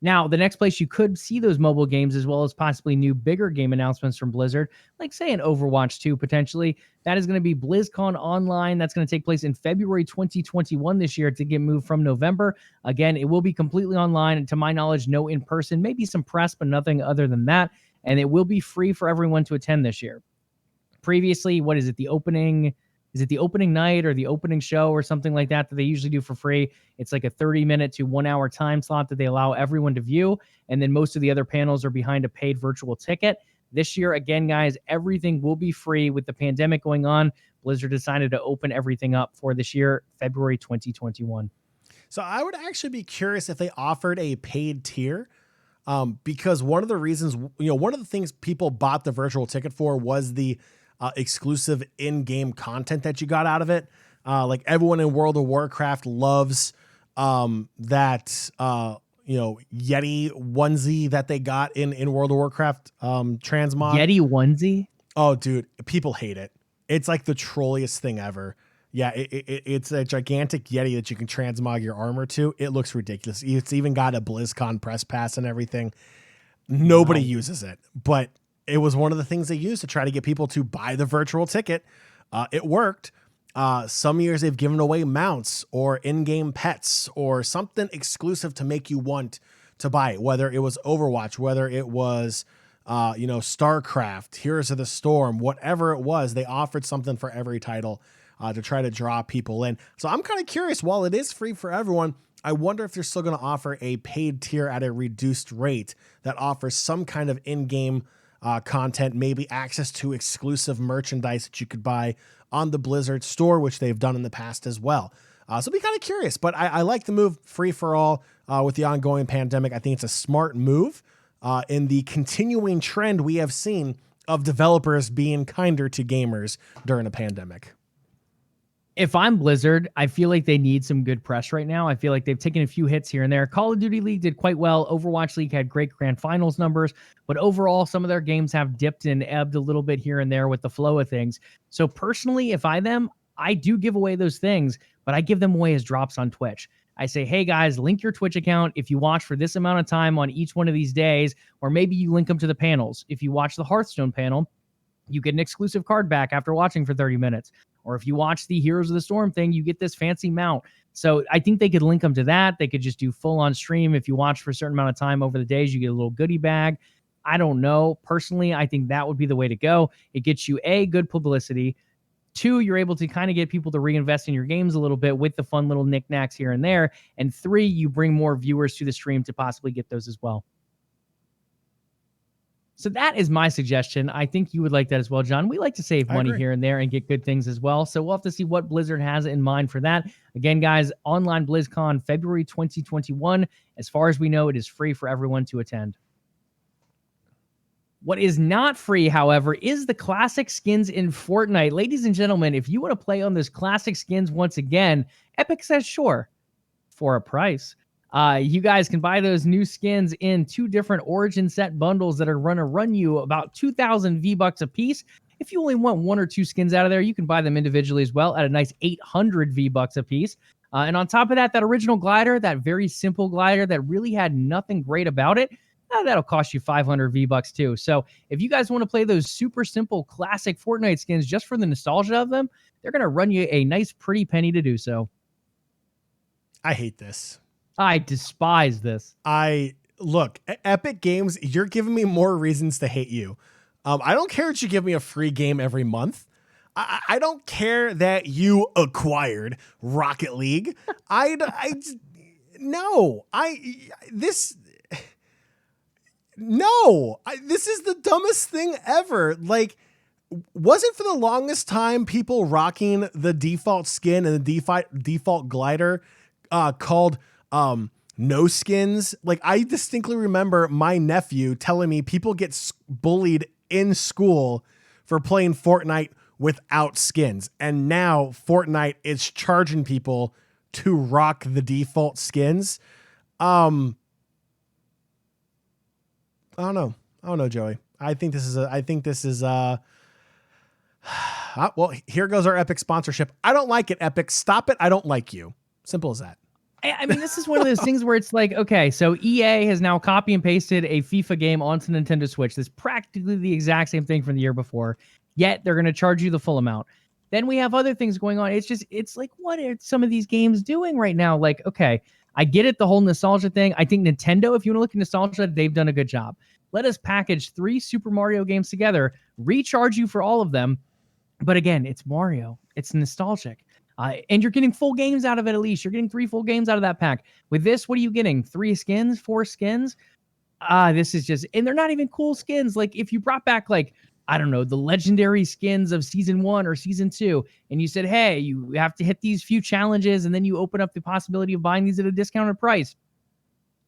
[SPEAKER 4] Now, the next place you could see those mobile games, as well as possibly new bigger game announcements from Blizzard, like say an Overwatch 2 potentially, that is going to be BlizzCon Online. That's going to take place in February 2021 this year to get moved from November. Again, it will be completely online, and to my knowledge, no in-person, maybe some press, but nothing other than that. And it will be free for everyone to attend this year. Previously, what is it, the opening night or the opening show or something like that they usually do for free? It's like a 30-minute to 1 hour time slot that they allow everyone to view. And then most of the other panels are behind a paid virtual ticket. This year, again, guys, everything will be free. With the pandemic going on, Blizzard decided to open everything up for this year, February 2021.
[SPEAKER 3] So I would actually be curious if they offered a paid tier, because one of the reasons, one of the things people bought the virtual ticket for was the exclusive in-game content that you got out of it. Like everyone in World of Warcraft loves that Yeti onesie that they got in World of Warcraft transmog.
[SPEAKER 4] Yeti onesie?
[SPEAKER 3] Oh, dude, people hate it. It's like the trolliest thing ever. Yeah, it's a gigantic Yeti that you can transmog your armor to. It looks ridiculous. It's even got a BlizzCon press pass and everything. Nobody uses it, but it was one of the things they used to try to get people to buy the virtual ticket. It worked. Some years they've given away mounts or in-game pets or something exclusive to make you want to buy it, whether it was Overwatch, whether it was, StarCraft, Heroes of the Storm, whatever it was, they offered something for every title to try to draw people in. So I'm kind of curious, while it is free for everyone, I wonder if they're still going to offer a paid tier at a reduced rate that offers some kind of in-game content, maybe access to exclusive merchandise that you could buy on the Blizzard store, which they've done in the past as well. So be kind of curious, but I like the move free for all with the ongoing pandemic. I think it's a smart move in the continuing trend we have seen of developers being kinder to gamers during a pandemic.
[SPEAKER 4] If I'm Blizzard, I feel like they need some good press right now. I feel like they've taken a few hits here and there. Call of Duty League did quite well. Overwatch League had great grand finals numbers, but overall, some of their games have dipped and ebbed a little bit here and there with the flow of things. So personally, if I do give away those things, but I give them away as drops on Twitch. I say, hey guys, link your Twitch account if you watch for this amount of time on each one of these days, or maybe you link them to the panels. If you watch the Hearthstone panel, you get an exclusive card back after watching for 30 minutes. Or if you watch the Heroes of the Storm thing, you get this fancy mount. So I think they could link them to that. They could just do full on stream. If you watch for a certain amount of time over the days, you get a little goodie bag. I don't know. Personally, I think that would be the way to go. It gets you good publicity. 2, you're able to kind of get people to reinvest in your games a little bit with the fun little knickknacks here and there. And 3, you bring more viewers to the stream to possibly get those as well. So that is my suggestion. I think you would like that as well, John. We like to save money here and there and get good things as well. So we'll have to see what Blizzard has in mind for that. Again, guys, online BlizzCon, February 2021. As far as we know, it is free for everyone to attend. What is not free, however, is the classic skins in Fortnite. Ladies and gentlemen, if you want to play on those classic skins once again, Epic says sure, for a price. You guys can buy those new skins in 2 different Origin set bundles that are going to run you about 2,000 V-Bucks a piece. If you only want 1 or 2 skins out of there, you can buy them individually as well at a nice 800 V-Bucks a piece. And on top of that, that original glider, that very simple glider that really had nothing great about it, that'll cost you 500 V-Bucks too. So if you guys want to play those super simple classic Fortnite skins just for the nostalgia of them, they're going to run you a nice pretty penny to do so.
[SPEAKER 3] I hate this.
[SPEAKER 4] I despise this.
[SPEAKER 3] Look, Epic Games, you're giving me more reasons to hate you. I don't care that you give me a free game every month. I don't care that you acquired Rocket League. This is the dumbest thing ever. Like, wasn't for the longest time people rocking the default skin and the default glider called no skins? Like, I distinctly remember my nephew telling me people get bullied in school for playing Fortnite without skins. And now Fortnite is charging people to rock the default skins. I don't know, Joey. I think this is well, here goes our Epic sponsorship. I don't like it, Epic. Stop it. I don't like you. Simple as that.
[SPEAKER 4] I mean, this is one of those things where it's like, okay, so EA has now copy and pasted a FIFA game onto Nintendo Switch. That's practically the exact same thing from the year before, yet they're going to charge you the full amount. Then we have other things going on. It's like, what are some of these games doing right now? Like, okay, I get it, the whole nostalgia thing. I think Nintendo, if you want to look at nostalgia, they've done a good job. Let us package 3 Super Mario games together, recharge you for all of them. But again, it's Mario. It's nostalgic. And you're getting full games out of it at least. You're getting 3 full games out of that pack. With this, what are you getting? 3 skins? 4 skins? This is just... And they're not even cool skins. Like, if you brought back, like, I don't know, the legendary skins of Season 1 or Season 2, and you said, hey, you have to hit these few challenges, and then you open up the possibility of buying these at a discounted price.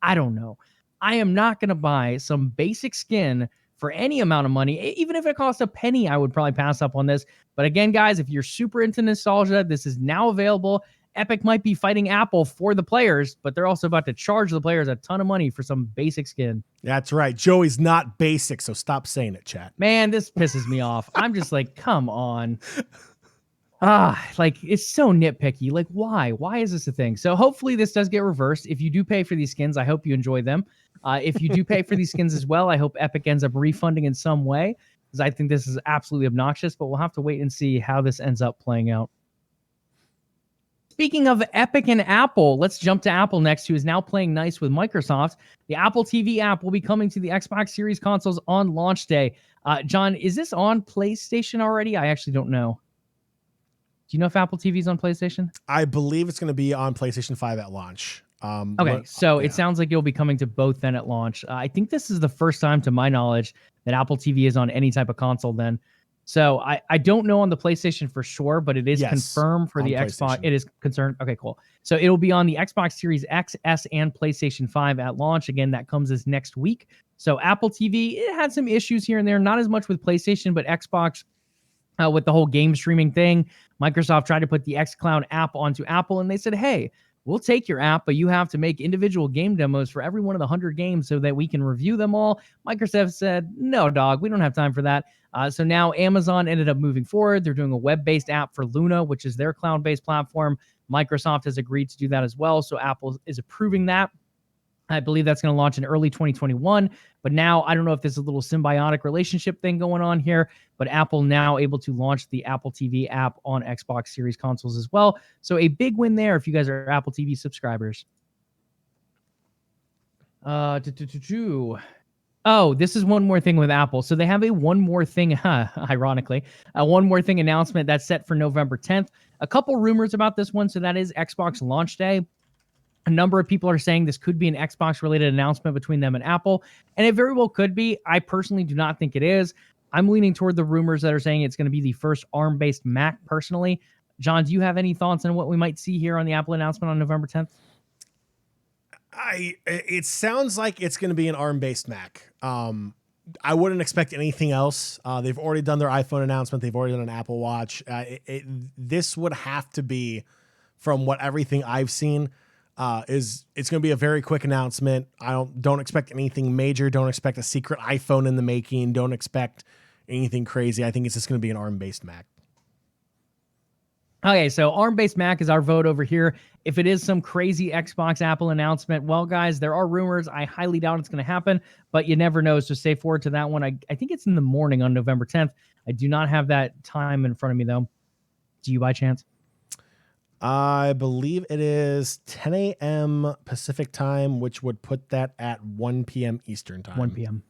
[SPEAKER 4] I don't know. I am not going to buy some basic skin for any amount of money. Even if it costs a penny, I would probably pass up on this. But again, guys, if you're super into nostalgia, this is now available. Epic might be fighting Apple for the players, but they're also about to charge the players a ton of money for some basic skin.
[SPEAKER 3] That's right. Joey's not basic, so stop saying it, chat.
[SPEAKER 4] Man, this pisses me off. I'm just like, come on. Like, it's so nitpicky. Like, why? Why is this a thing? So hopefully this does get reversed. If you do pay for these skins, I hope you enjoy them. If you do pay for these skins as well, I hope Epic ends up refunding in some way, because I think this is absolutely obnoxious, but we'll have to wait and see how this ends up playing out. Speaking of Epic and Apple, let's jump to Apple next, who is now playing nice with Microsoft. The Apple TV app will be coming to the Xbox Series consoles on launch day. John, is this on PlayStation already? I actually don't know. Do you know if Apple TV is on PlayStation?
[SPEAKER 3] I believe it's going to be on PlayStation 5 at launch.
[SPEAKER 4] Okay, so it sounds like it'll be coming to both then at launch. I think this is the first time, to my knowledge, that Apple TV is on any type of console then. So I don't know on the PlayStation for sure, but it is confirmed for the Xbox. It is concerned. Okay, cool. So it'll be on the Xbox Series X, S, and PlayStation 5 at launch. Again, that comes this next week. So Apple TV, it had some issues here and there, not as much with PlayStation, but Xbox with the whole game streaming thing. Microsoft tried to put the xCloud app onto Apple, and they said, hey, we'll take your app, but you have to make individual game demos for every one of the 100 games so that we can review them all. Microsoft said, no, dog, we don't have time for that. So now Amazon ended up moving forward. They're doing a web-based app for Luna, which is their cloud-based platform. Microsoft has agreed to do that as well. So Apple is approving that. I believe that's going to launch in early 2021. But now I don't know if there's a little symbiotic relationship thing going on here, but Apple now able to launch the Apple TV app on Xbox Series consoles as well. So a big win there if you guys are Apple TV subscribers. Oh, this is one more thing with Apple. So they have a one more thing, ironically, a one more thing announcement that's set for November 10th. A couple rumors about this one. So that is Xbox launch day. A number of people are saying this could be an Xbox-related announcement between them and Apple, and it very well could be. I personally do not think it is. I'm leaning toward the rumors that are saying it's going to be the first ARM-based Mac, personally. John, do you have any thoughts on what we might see here on the Apple announcement on November 10th?
[SPEAKER 3] It sounds like it's going to be an ARM-based Mac. I wouldn't expect anything else. They've already done their iPhone announcement. They've already done an Apple Watch. This would have to be, from what everything I've seen, it's going to be a very quick announcement. I don't expect anything major. Don't expect a secret iPhone in the making. Don't expect anything crazy. I think it's just going to be an ARM-based Mac.
[SPEAKER 4] Okay, so ARM-based Mac is our vote over here. If it is some crazy Xbox Apple announcement, well, guys, there are rumors. I highly doubt it's going to happen, but you never know, so stay forward to that one. I think it's in the morning on November 10th. I do not have that time in front of me, though. Do you by chance?
[SPEAKER 3] I believe it is 10 a.m. Pacific time, which would put that at 1 p.m. Eastern time.
[SPEAKER 4] 1 p.m.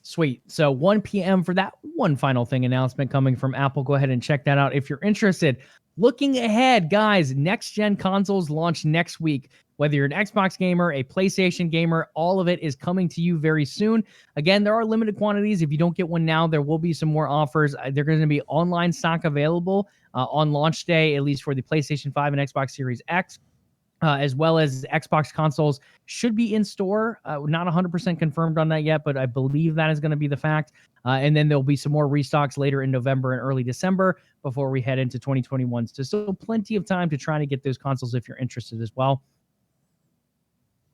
[SPEAKER 4] Sweet. So 1 p.m. for that one final thing announcement coming from Apple. Go ahead and check that out if you're interested. Looking ahead, guys, next-gen consoles launch next week. Whether you're an Xbox gamer, a PlayStation gamer, all of it is coming to you very soon. Again, there are limited quantities. If you don't get one now, there will be some more offers. They're going to be online stock available on launch day, at least for the PlayStation 5 and Xbox Series X. as well as Xbox consoles should be in store. Not 100% confirmed on that yet, but I believe that is going to be the fact. And then there'll be some more restocks later in November and early December before we head into 2021. So still plenty of time to try to get those consoles if you're interested as well.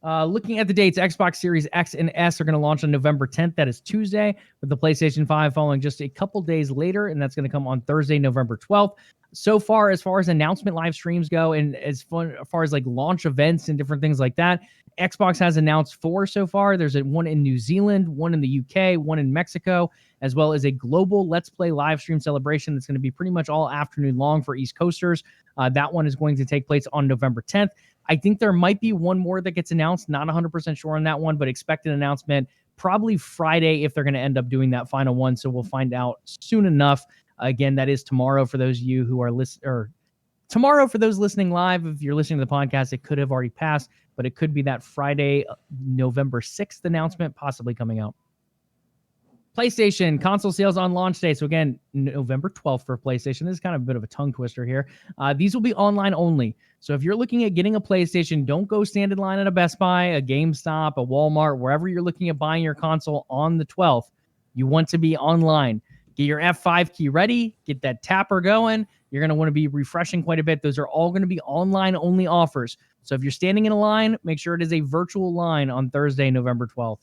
[SPEAKER 4] Looking at the dates, Xbox Series X and S are going to launch on November 10th. That is Tuesday, with the PlayStation 5 following just a couple days later, and that's going to come on Thursday, November 12th. So far, as far as announcement live streams go, and as far as like launch events and different things like that, Xbox has announced 4 so far. There's one in New Zealand, one in the UK, one in Mexico, as well as a global Let's Play live stream celebration that's going to be pretty much all afternoon long for East Coasters. That one is going to take place on November 10th. I think there might be one more that gets announced. Not 100% sure on that one, but expect an announcement probably Friday if they're going to end up doing that final one. So we'll find out soon enough. Again, that is tomorrow for those of you who are tomorrow for those listening live. If you're listening to the podcast, it could have already passed, but it could be that Friday, November 6th announcement possibly coming out. PlayStation console sales on launch day. So again, November 12th for PlayStation. This is kind of a bit of a tongue twister here. These will be online only. So if you're looking at getting a PlayStation, don't go stand in line at a Best Buy, a GameStop, a Walmart, wherever you're looking at buying your console on the 12th. You want to be online. Get your F5 key ready. Get that tapper going. You're going to want to be refreshing quite a bit. Those are all going to be online only offers. So if you're standing in a line, make sure it is a virtual line on Thursday, November 12th.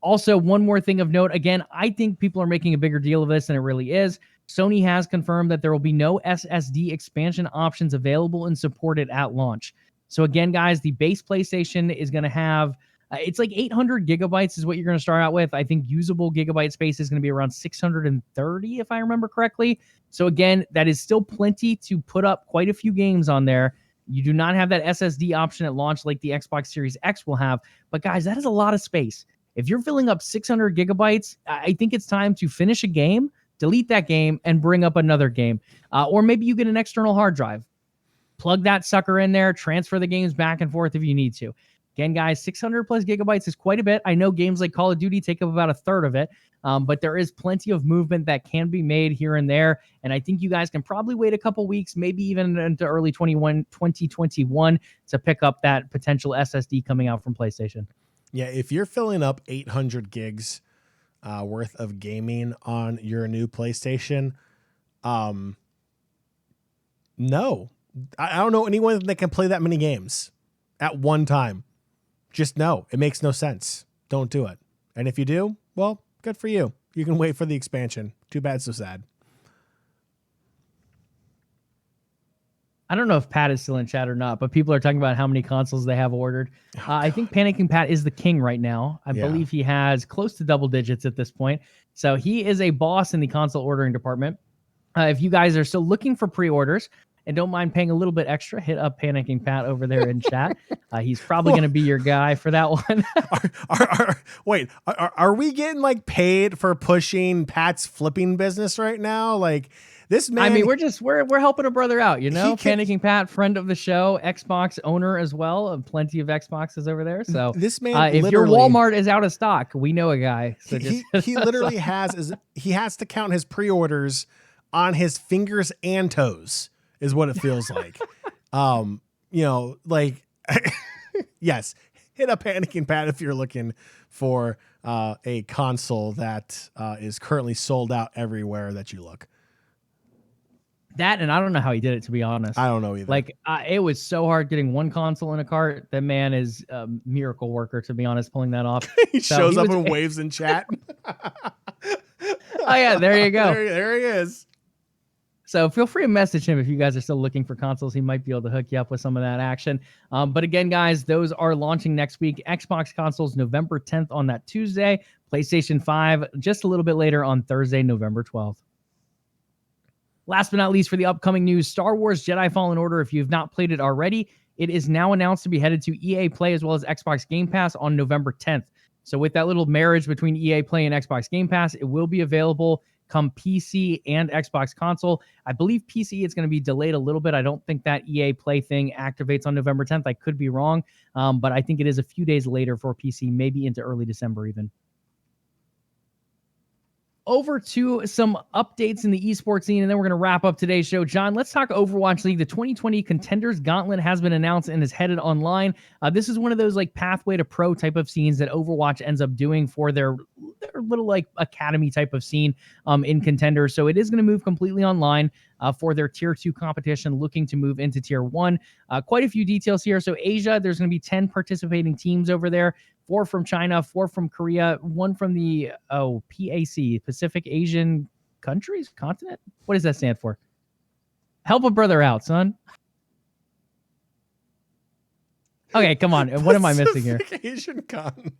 [SPEAKER 4] Also, one more thing of note. Again, I think people are making a bigger deal of this than it really is. Sony has confirmed that there will be no SSD expansion options available and supported at launch. So again, guys, the base PlayStation is going to have, it's like 800 gigabytes is what you're going to start out with. I think usable gigabyte space is going to be around 630, if I remember correctly. So again, that is still plenty to put up quite a few games on there. You do not have that SSD option at launch like the Xbox Series X will have. But guys, that is a lot of space. If you're filling up 600 gigabytes, I think it's time to finish a game, delete that game, and bring up another game. Or maybe you get an external hard drive. Plug that sucker in there, transfer the games back and forth if you need to. Again, guys, 600 plus gigabytes is quite a bit. I know games like Call of Duty take up about a third of it, but there is plenty of movement that can be made here and there. And I think you guys can probably wait a couple weeks, maybe even into early 2021 to pick up that potential SSD coming out from PlayStation.
[SPEAKER 3] Yeah, if you're filling up 800 gigs worth of gaming on your new PlayStation, no. I don't know anyone that can play that many games at one time. Just no. It makes no sense. Don't do it. And if you do, well, good for you. You can wait for the expansion. Too bad, so sad.
[SPEAKER 4] I don't know if Pat is still in chat or not, but people are talking about how many consoles they have ordered. I think Panicking Pat is the king right now. I believe he has close to double digits at this point. So he is a boss in the console ordering department. If you guys are still looking for pre-orders and don't mind paying a little bit extra, hit up Panicking Pat over there in chat. He's probably going to be your guy for that one.
[SPEAKER 3] Wait, are we getting like paid for pushing Pat's flipping business right now? Like, this man,
[SPEAKER 4] I mean, we're helping a brother out, you know. Panicking Pat, friend of the show, Xbox owner as well, plenty of Xboxes over there. So
[SPEAKER 3] this man,
[SPEAKER 4] if your Walmart is out of stock, we know a guy. So
[SPEAKER 3] he literally has to count his pre-orders on his fingers and toes, is what it feels like. Like yes, hit up Panicking Pat if you're looking for a console that is currently sold out everywhere that you look.
[SPEAKER 4] That, and I don't know how he did it, to be honest.
[SPEAKER 3] I don't know either.
[SPEAKER 4] Like, it was so hard getting one console in a cart. That man is a miracle worker, to be honest, pulling that off.
[SPEAKER 3] He shows up and waves in chat.
[SPEAKER 4] Oh, yeah, there you go.
[SPEAKER 3] There he is.
[SPEAKER 4] So feel free to message him if you guys are still looking for consoles. He might be able to hook you up with some of that action. But again, guys, those are launching next week. Xbox consoles, November 10th on that Tuesday. PlayStation 5 just a little bit later on Thursday, November 12th. Last but not least, for the upcoming news, Star Wars Jedi Fallen Order. If you've not played it already, it is now announced to be headed to EA Play as well as Xbox Game Pass on November 10th. So with that little marriage between EA Play and Xbox Game Pass, it will be available come PC and Xbox console. I believe PC it's going to be delayed a little bit. I don't think that EA Play thing activates on November 10th. I could be wrong, but I think it is a few days later for PC, maybe into early December even. over to some updates in the esports scene, and then we're going to wrap up today's show. Jon, let's talk Overwatch League. The 2020 Contenders Gauntlet has been announced and is headed online. This is one of those like pathway to pro type of scenes that Overwatch ends up doing for their little like academy type of scene in Contenders. So it is going to move completely online for their tier 2 competition, looking to move into tier 1. Quite a few details here. So Asia, there's going to be 10 participating teams over there. 4 from China, 4 from Korea, 1 from the PAC, Pacific Asian countries, continent? What does that stand for? Help a brother out, son. Okay, come on. What am I missing here?
[SPEAKER 3] Pacific Asian continent.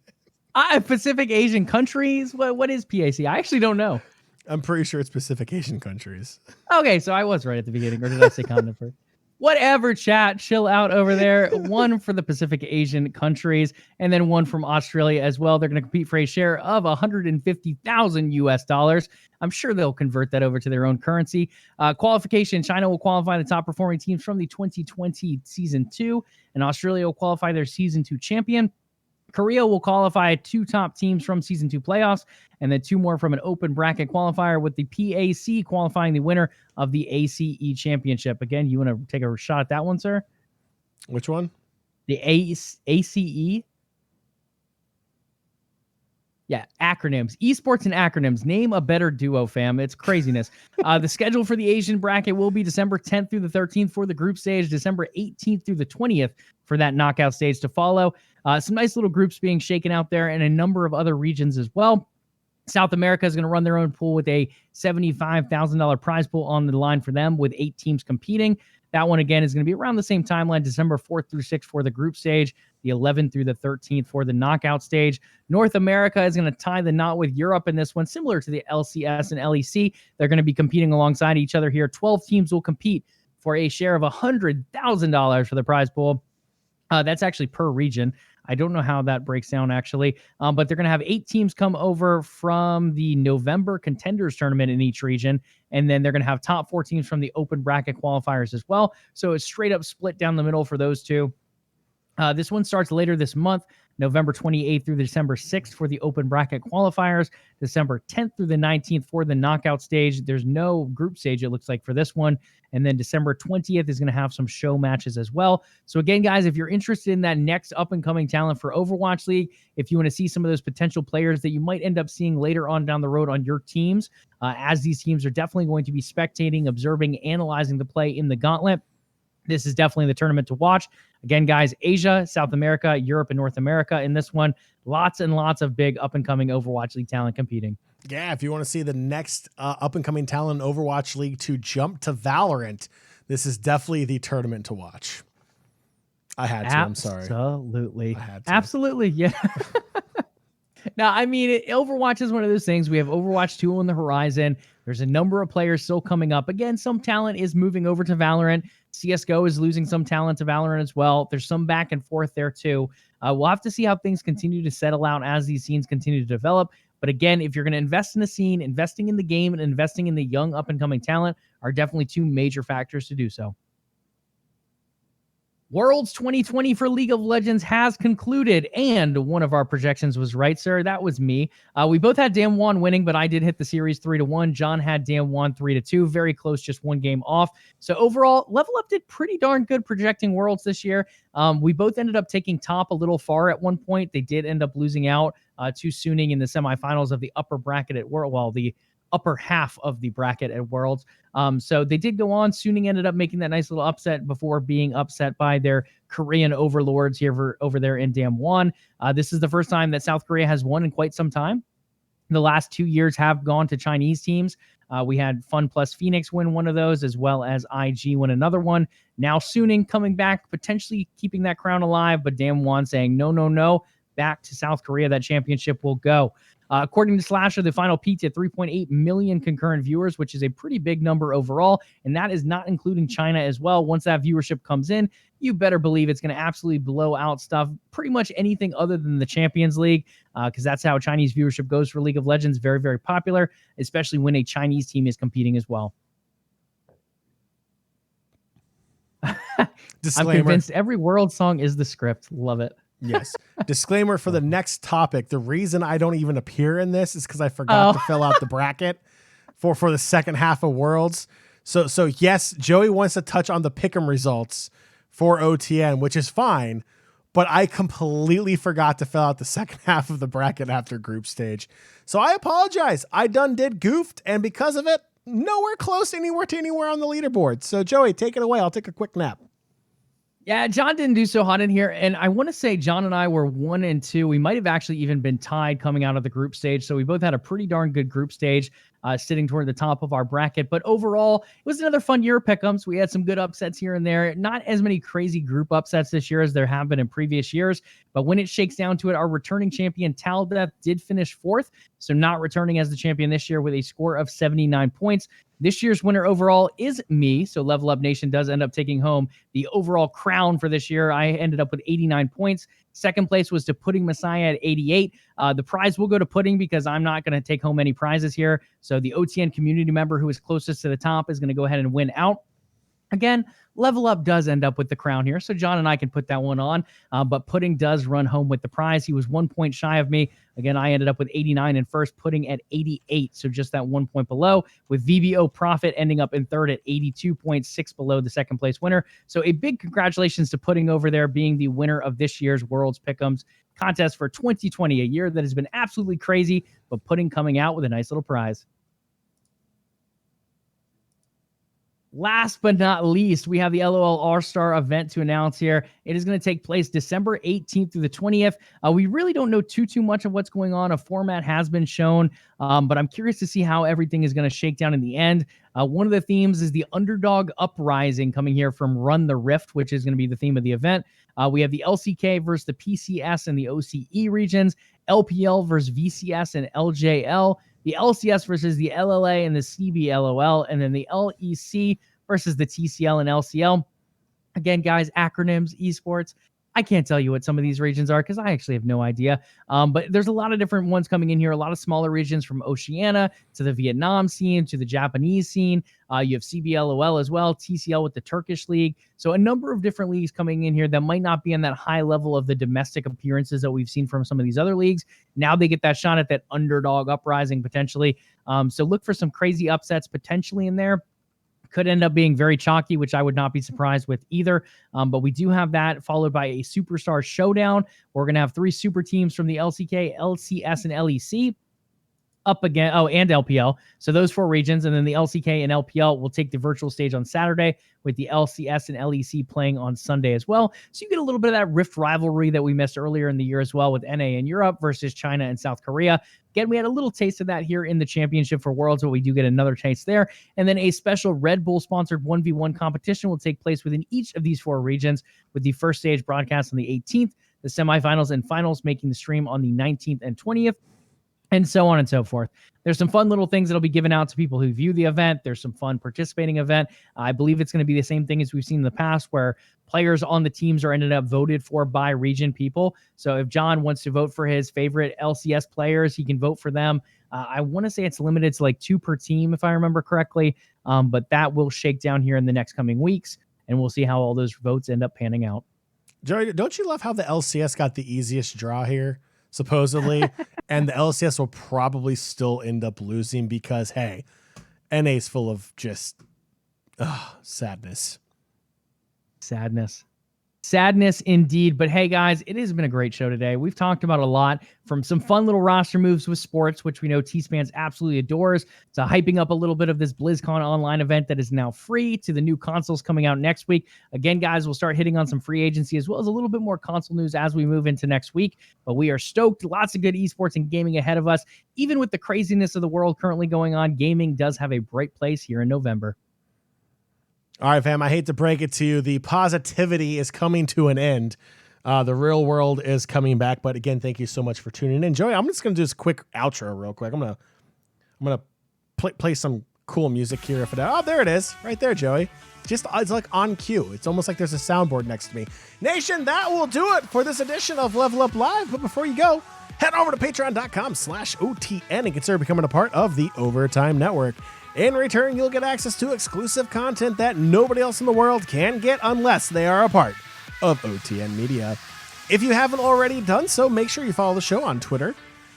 [SPEAKER 4] Pacific Asian countries? What is PAC? I actually don't know.
[SPEAKER 3] I'm pretty sure it's Pacific Asian countries.
[SPEAKER 4] Okay, so I was right at the beginning, or did I say continent first? Whatever, chat, chill out over there. 1 for the Pacific Asian countries, and then 1 from Australia as well. They're going to compete for a share of $150,000. I'm sure they'll convert that over to their own currency. Qualification, China will qualify the top performing teams from the 2020 Season 2, and Australia will qualify their Season 2 champion. Korea will qualify 2 top teams from Season 2 playoffs, and then 2 more from an open bracket qualifier, with the PAC qualifying the winner of the ACE championship. Again, you want to take a shot at that one, sir?
[SPEAKER 3] Which one?
[SPEAKER 4] The ACE? Yeah, acronyms. Esports and acronyms. Name a better duo, fam. It's craziness. The schedule for the Asian bracket will be December 10th through the 13th for the group stage, December 18th through the 20th for that knockout stage to follow. Some nice little groups being shaken out there, and a number of other regions as well. South America is going to run their own pool with a $75,000 prize pool on the line for them, with 8 teams competing. That one, again, is going to be around the same timeline, December 4th through 6th for the group stage, the 11th through the 13th for the knockout stage. North America is going to tie the knot with Europe in this one, similar to the LCS and LEC. They're going to be competing alongside each other here. 12 teams will compete for a share of $100,000 for the prize pool. That's actually per region. I don't know how that breaks down, actually. But they're going to have 8 teams come over from the November Contenders tournament in each region. And then they're going to have top 4 teams from the open bracket qualifiers as well. So it's straight up split down the middle for those 2. This one starts later this month, November 28th through December 6th for the open bracket qualifiers, December 10th through the 19th for the knockout stage. There's no group stage, it looks like, for this one. And then December 20th is going to have some show matches as well. So again, guys, if you're interested in that next up-and-coming talent for Overwatch League, if you want to see some of those potential players that you might end up seeing later on down the road on your teams, as these teams are definitely going to be spectating, observing, analyzing the play in the gauntlet, this is definitely the tournament to watch. Again, guys, Asia, South America, Europe, and North America in this one. Lots and lots of big up-and-coming Overwatch League talent competing.
[SPEAKER 3] Yeah, if you want to see the next up-and-coming talent in Overwatch League to jump to Valorant, this is definitely the tournament to watch. I had to, I'm sorry.
[SPEAKER 4] Absolutely.
[SPEAKER 3] I had to.
[SPEAKER 4] Absolutely, yeah. Now, I mean, Overwatch is one of those things. We have Overwatch 2 on the horizon. There's a number of players still coming up. Again, some talent is moving over to Valorant. CSGO is losing some talent to Valorant as well. There's some back and forth there too. We'll have to see how things continue to settle out as these scenes continue to develop. But again, if you're going to invest in a scene, investing in the game and investing in the young up-and-coming talent are definitely 2 major factors to do so. Worlds 2020 for League of Legends has concluded, and one of our projections was right, sir. That was me. We both had Damwon winning, but I did hit the series 3-1. Jon had Damwon 3-2, very close, just 1 game off. So overall, LvLUp did pretty darn good projecting Worlds this year. We both ended up taking top a little far at one point. They did end up losing out to Suning in the semifinals of the upper bracket at World, well, the upper half of the bracket at Worlds. So they did go on. Suning ended up making that nice little upset before being upset by their Korean overlords here over there in Damwon. This is the first time that South Korea has won in quite some time. The last 2 years have gone to Chinese teams. We had Fun Plus Phoenix win one of those, as well as IG win another one. Now Suning coming back, potentially keeping that crown alive, but Damwon saying, no, back to South Korea. That championship will go. According to Slasher, the final peaked at 3.8 million concurrent viewers, which is a pretty big number overall, and that is not including China as well. Once that viewership comes in, you better believe it's going to absolutely blow out stuff, pretty much anything other than the Champions League, because that's how Chinese viewership goes for League of Legends. Very, very popular, especially when a Chinese team is competing as well. I'm convinced every World song is the script. Love it.
[SPEAKER 3] Yes. Disclaimer for the next topic. The reason I don't even appear in this is because I forgot to fill out the bracket for the second half of Worlds. So yes, Joey wants to touch on the pick'em results for OTN, which is fine, but I completely forgot to fill out the second half of the bracket after group stage. So I apologize. I did goofed, and because of it, nowhere close anywhere on the leaderboard. So Joey, take it away. I'll take a quick nap.
[SPEAKER 4] Yeah, John didn't do so hot in here. And I want to say John and I were 1 and 2. We might have actually even been tied coming out of the group stage. So we both had a pretty darn good group stage, sitting toward the top of our bracket. But overall, it was another fun year of pick'ems. We had some good upsets here and there. Not as many crazy group upsets this year as there have been in previous years. But when it shakes down to it, our returning champion, Taldeath, did finish 4th. So not returning as the champion this year with a score of 79 points. This year's winner overall is me. So LvLUp Nation does end up taking home the overall crown for this year. I ended up with 89 points. Second place was to Pudding Messiah at 88. The prize will go to Pudding because I'm not going to take home any prizes here. So the OTN community member who is closest to the top is going to go ahead and win out. Again, LvLUp does end up with the crown here, so John and I can put that one on, but Pudding does run home with the prize. He was 1 point shy of me. Again, I ended up with 89 in first, Pudding at 88, so just that 1 point below, with VBO Profit ending up in third at 82.6 below the second place winner. So a big congratulations to Pudding over there being the winner of this year's World's Pick'ems contest for 2020, a year that has been absolutely crazy, but Pudding coming out with a nice little prize. Last but not least, we have the LOL All-Star event to announce here. It is going to take place December 18th through the 20th. We really don't know too much of what's going on. A format has been shown, but I'm curious to see how everything is going to shake down in the end. One of the themes is the underdog uprising coming here from Run the Rift, which is going to be the theme of the event. We have the LCK versus the PCS and the OCE regions, LPL versus VCS and LJL, the LCS versus the LLA and the CBLOL, and then the LEC versus the TCL and LCL. Again, guys, acronyms, esports. I can't tell you what some of these regions are because I actually have no idea. But there's a lot of different ones coming in here, a lot of smaller regions from Oceania to the Vietnam scene to the Japanese scene. You have CBLOL as well, TCL with the Turkish league. So a number of different leagues coming in here that might not be on that high level of the domestic appearances that we've seen from some of these other leagues. Now they get that shot at that underdog uprising potentially. So look for some crazy upsets potentially in there. Could end up being very chalky, which I would not be surprised with either. But we do have that followed by a superstar showdown. We're going to have 3 super teams from the LCK, LCS, and LEC up again. Oh, and LPL. So those 4 regions. And then the LCK and LPL will take the virtual stage on Saturday with the LCS and LEC playing on Sunday as well. So you get a little bit of that Rift rivalry that we missed earlier in the year as well with NA in Europe versus China and South Korea. Again, we had a little taste of that here in the Championship for Worlds, but we do get another taste there. And then a special Red Bull-sponsored 1v1 competition will take place within each of these 4 regions, with the first stage broadcast on the 18th, the semifinals and finals making the stream on the 19th and 20th, and so on and so forth. There's some fun little things that'll be given out to people who view the event. There's some fun participating event. I believe it's going to be the same thing as we've seen in the past, where players on the teams are ended up voted for by region people. So if John wants to vote for his favorite LCS players, he can vote for them. I want to say it's limited to like 2 per team, if I remember correctly. But that will shake down here in the next coming weeks, and we'll see how all those votes end up panning out.
[SPEAKER 3] Joey, don't you love how the LCS got the easiest draw here, supposedly? And the LCS will probably still end up losing because, hey, NA's full of just sadness. Sadness indeed. But hey, guys, it has been a great show today. We've talked about a lot, from some fun little roster moves with sports, which we know T-Spans absolutely adores, to hyping up a little bit of this BlizzCon Online event that is now free, to the new consoles coming out next week. Again, guys, we'll start hitting on some free agency as well as a little bit more console news as we move into next week. But we are stoked. Lots of good esports and gaming ahead of us. Even with the craziness of the world currently going on, gaming does have a bright place here in November. All right, fam, I hate to break it to you. The positivity is coming to an end. The real world is coming back. But again, thank you so much for tuning in. Joey, I'm just going to do this quick outro real quick. I'm going to play some cool music here. Oh, there it is. Right there, Joey. It's like on cue. It's almost like there's a soundboard next to me. Nation, that will do it for this edition of LvLUp Live. But before you go, head over to patreon.com/OTN and consider becoming a part of the Overtime Network. In return, you'll get access to exclusive content that nobody else in the world can get unless they are a part of OTN Media. If you haven't already done so, make sure you follow the show on Twitter.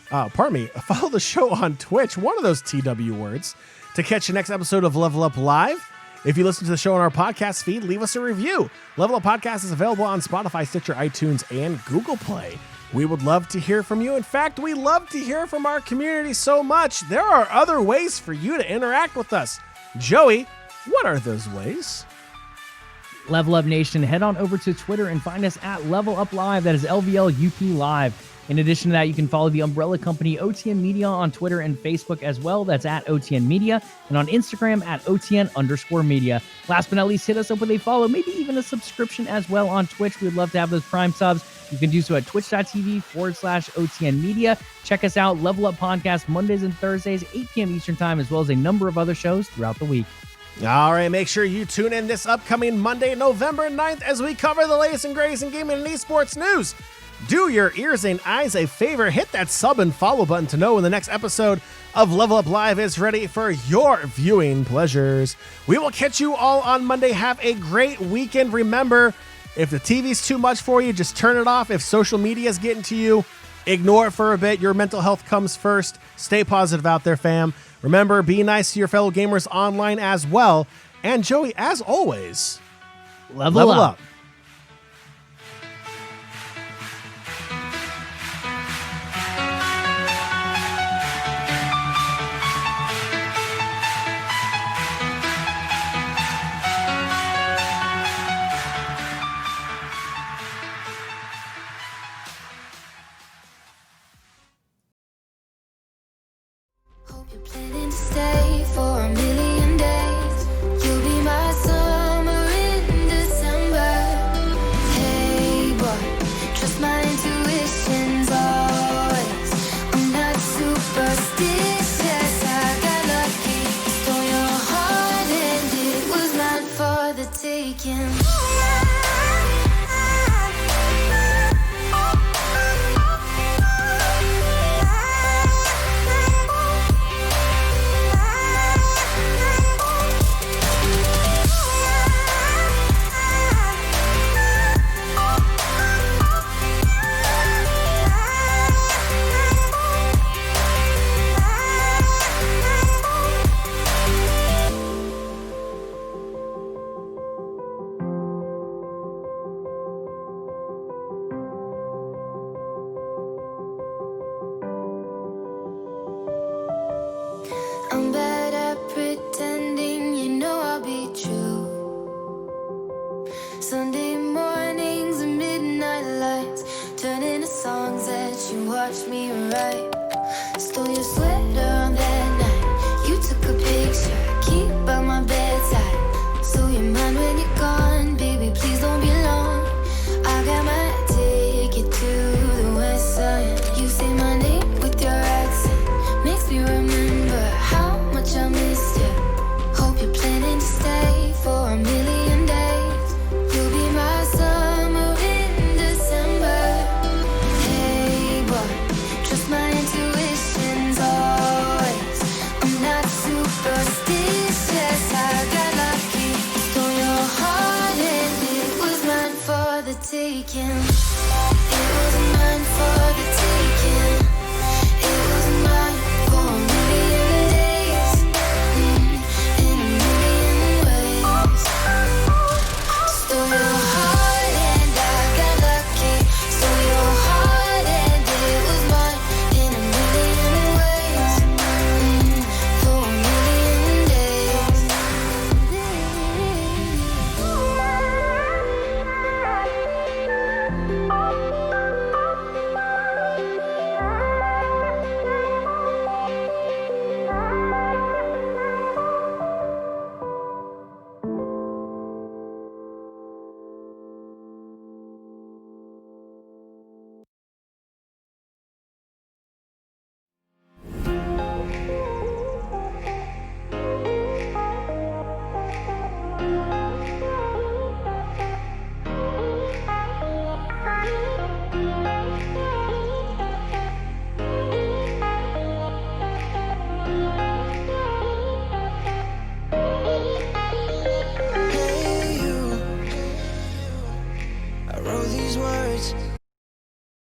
[SPEAKER 3] Follow the show on Twitch, one of those TW words, to catch the next episode of LvLUp Live. If you listen to the show on our podcast feed, leave us a review. LvLUp Podcast is available on Spotify, Stitcher, iTunes, and Google Play. We would love to hear from you. In fact, we love to hear from our community so much. There are other ways for you to interact with us. Joey, what are those ways?
[SPEAKER 4] LvLUp Nation, head on over to Twitter and find us at LvLUp Live. That is LvLUp Live. In addition to that, you can follow the umbrella company OTN Media on Twitter and Facebook as well. That's at OTN Media, and on Instagram at OTN_media. Last but not least, hit us up with a follow, maybe even a subscription as well on Twitch. We'd love to have those Prime subs. You can do so at twitch.tv/OTN Media. Check us out, LvLUp Podcast, Mondays and Thursdays, 8 p.m. Eastern Time, as well as a number of other shows throughout the week.
[SPEAKER 3] All right, make sure you tune in this upcoming Monday, November 9th, as we cover the latest and greatest in gaming and esports news. Do your ears and eyes a favor, hit that sub and follow button to know when the next episode of LvLUp Live is ready for your viewing pleasures. We will catch you all on Monday. Have a great weekend. Remember, if the TV's too much for you, just turn it off. If social media is getting to you, ignore it for a bit. Your mental health comes first. Stay positive out there, fam. Remember, be nice to your fellow gamers online as well. And Joey, as always,
[SPEAKER 4] Level up.
[SPEAKER 2] Hope you're planning to stay for a million days. You'll be my summer in December. Hey boy, trust my intuitions always. I'm not superstitious. I got lucky, stole your heart and it was mine for the taking.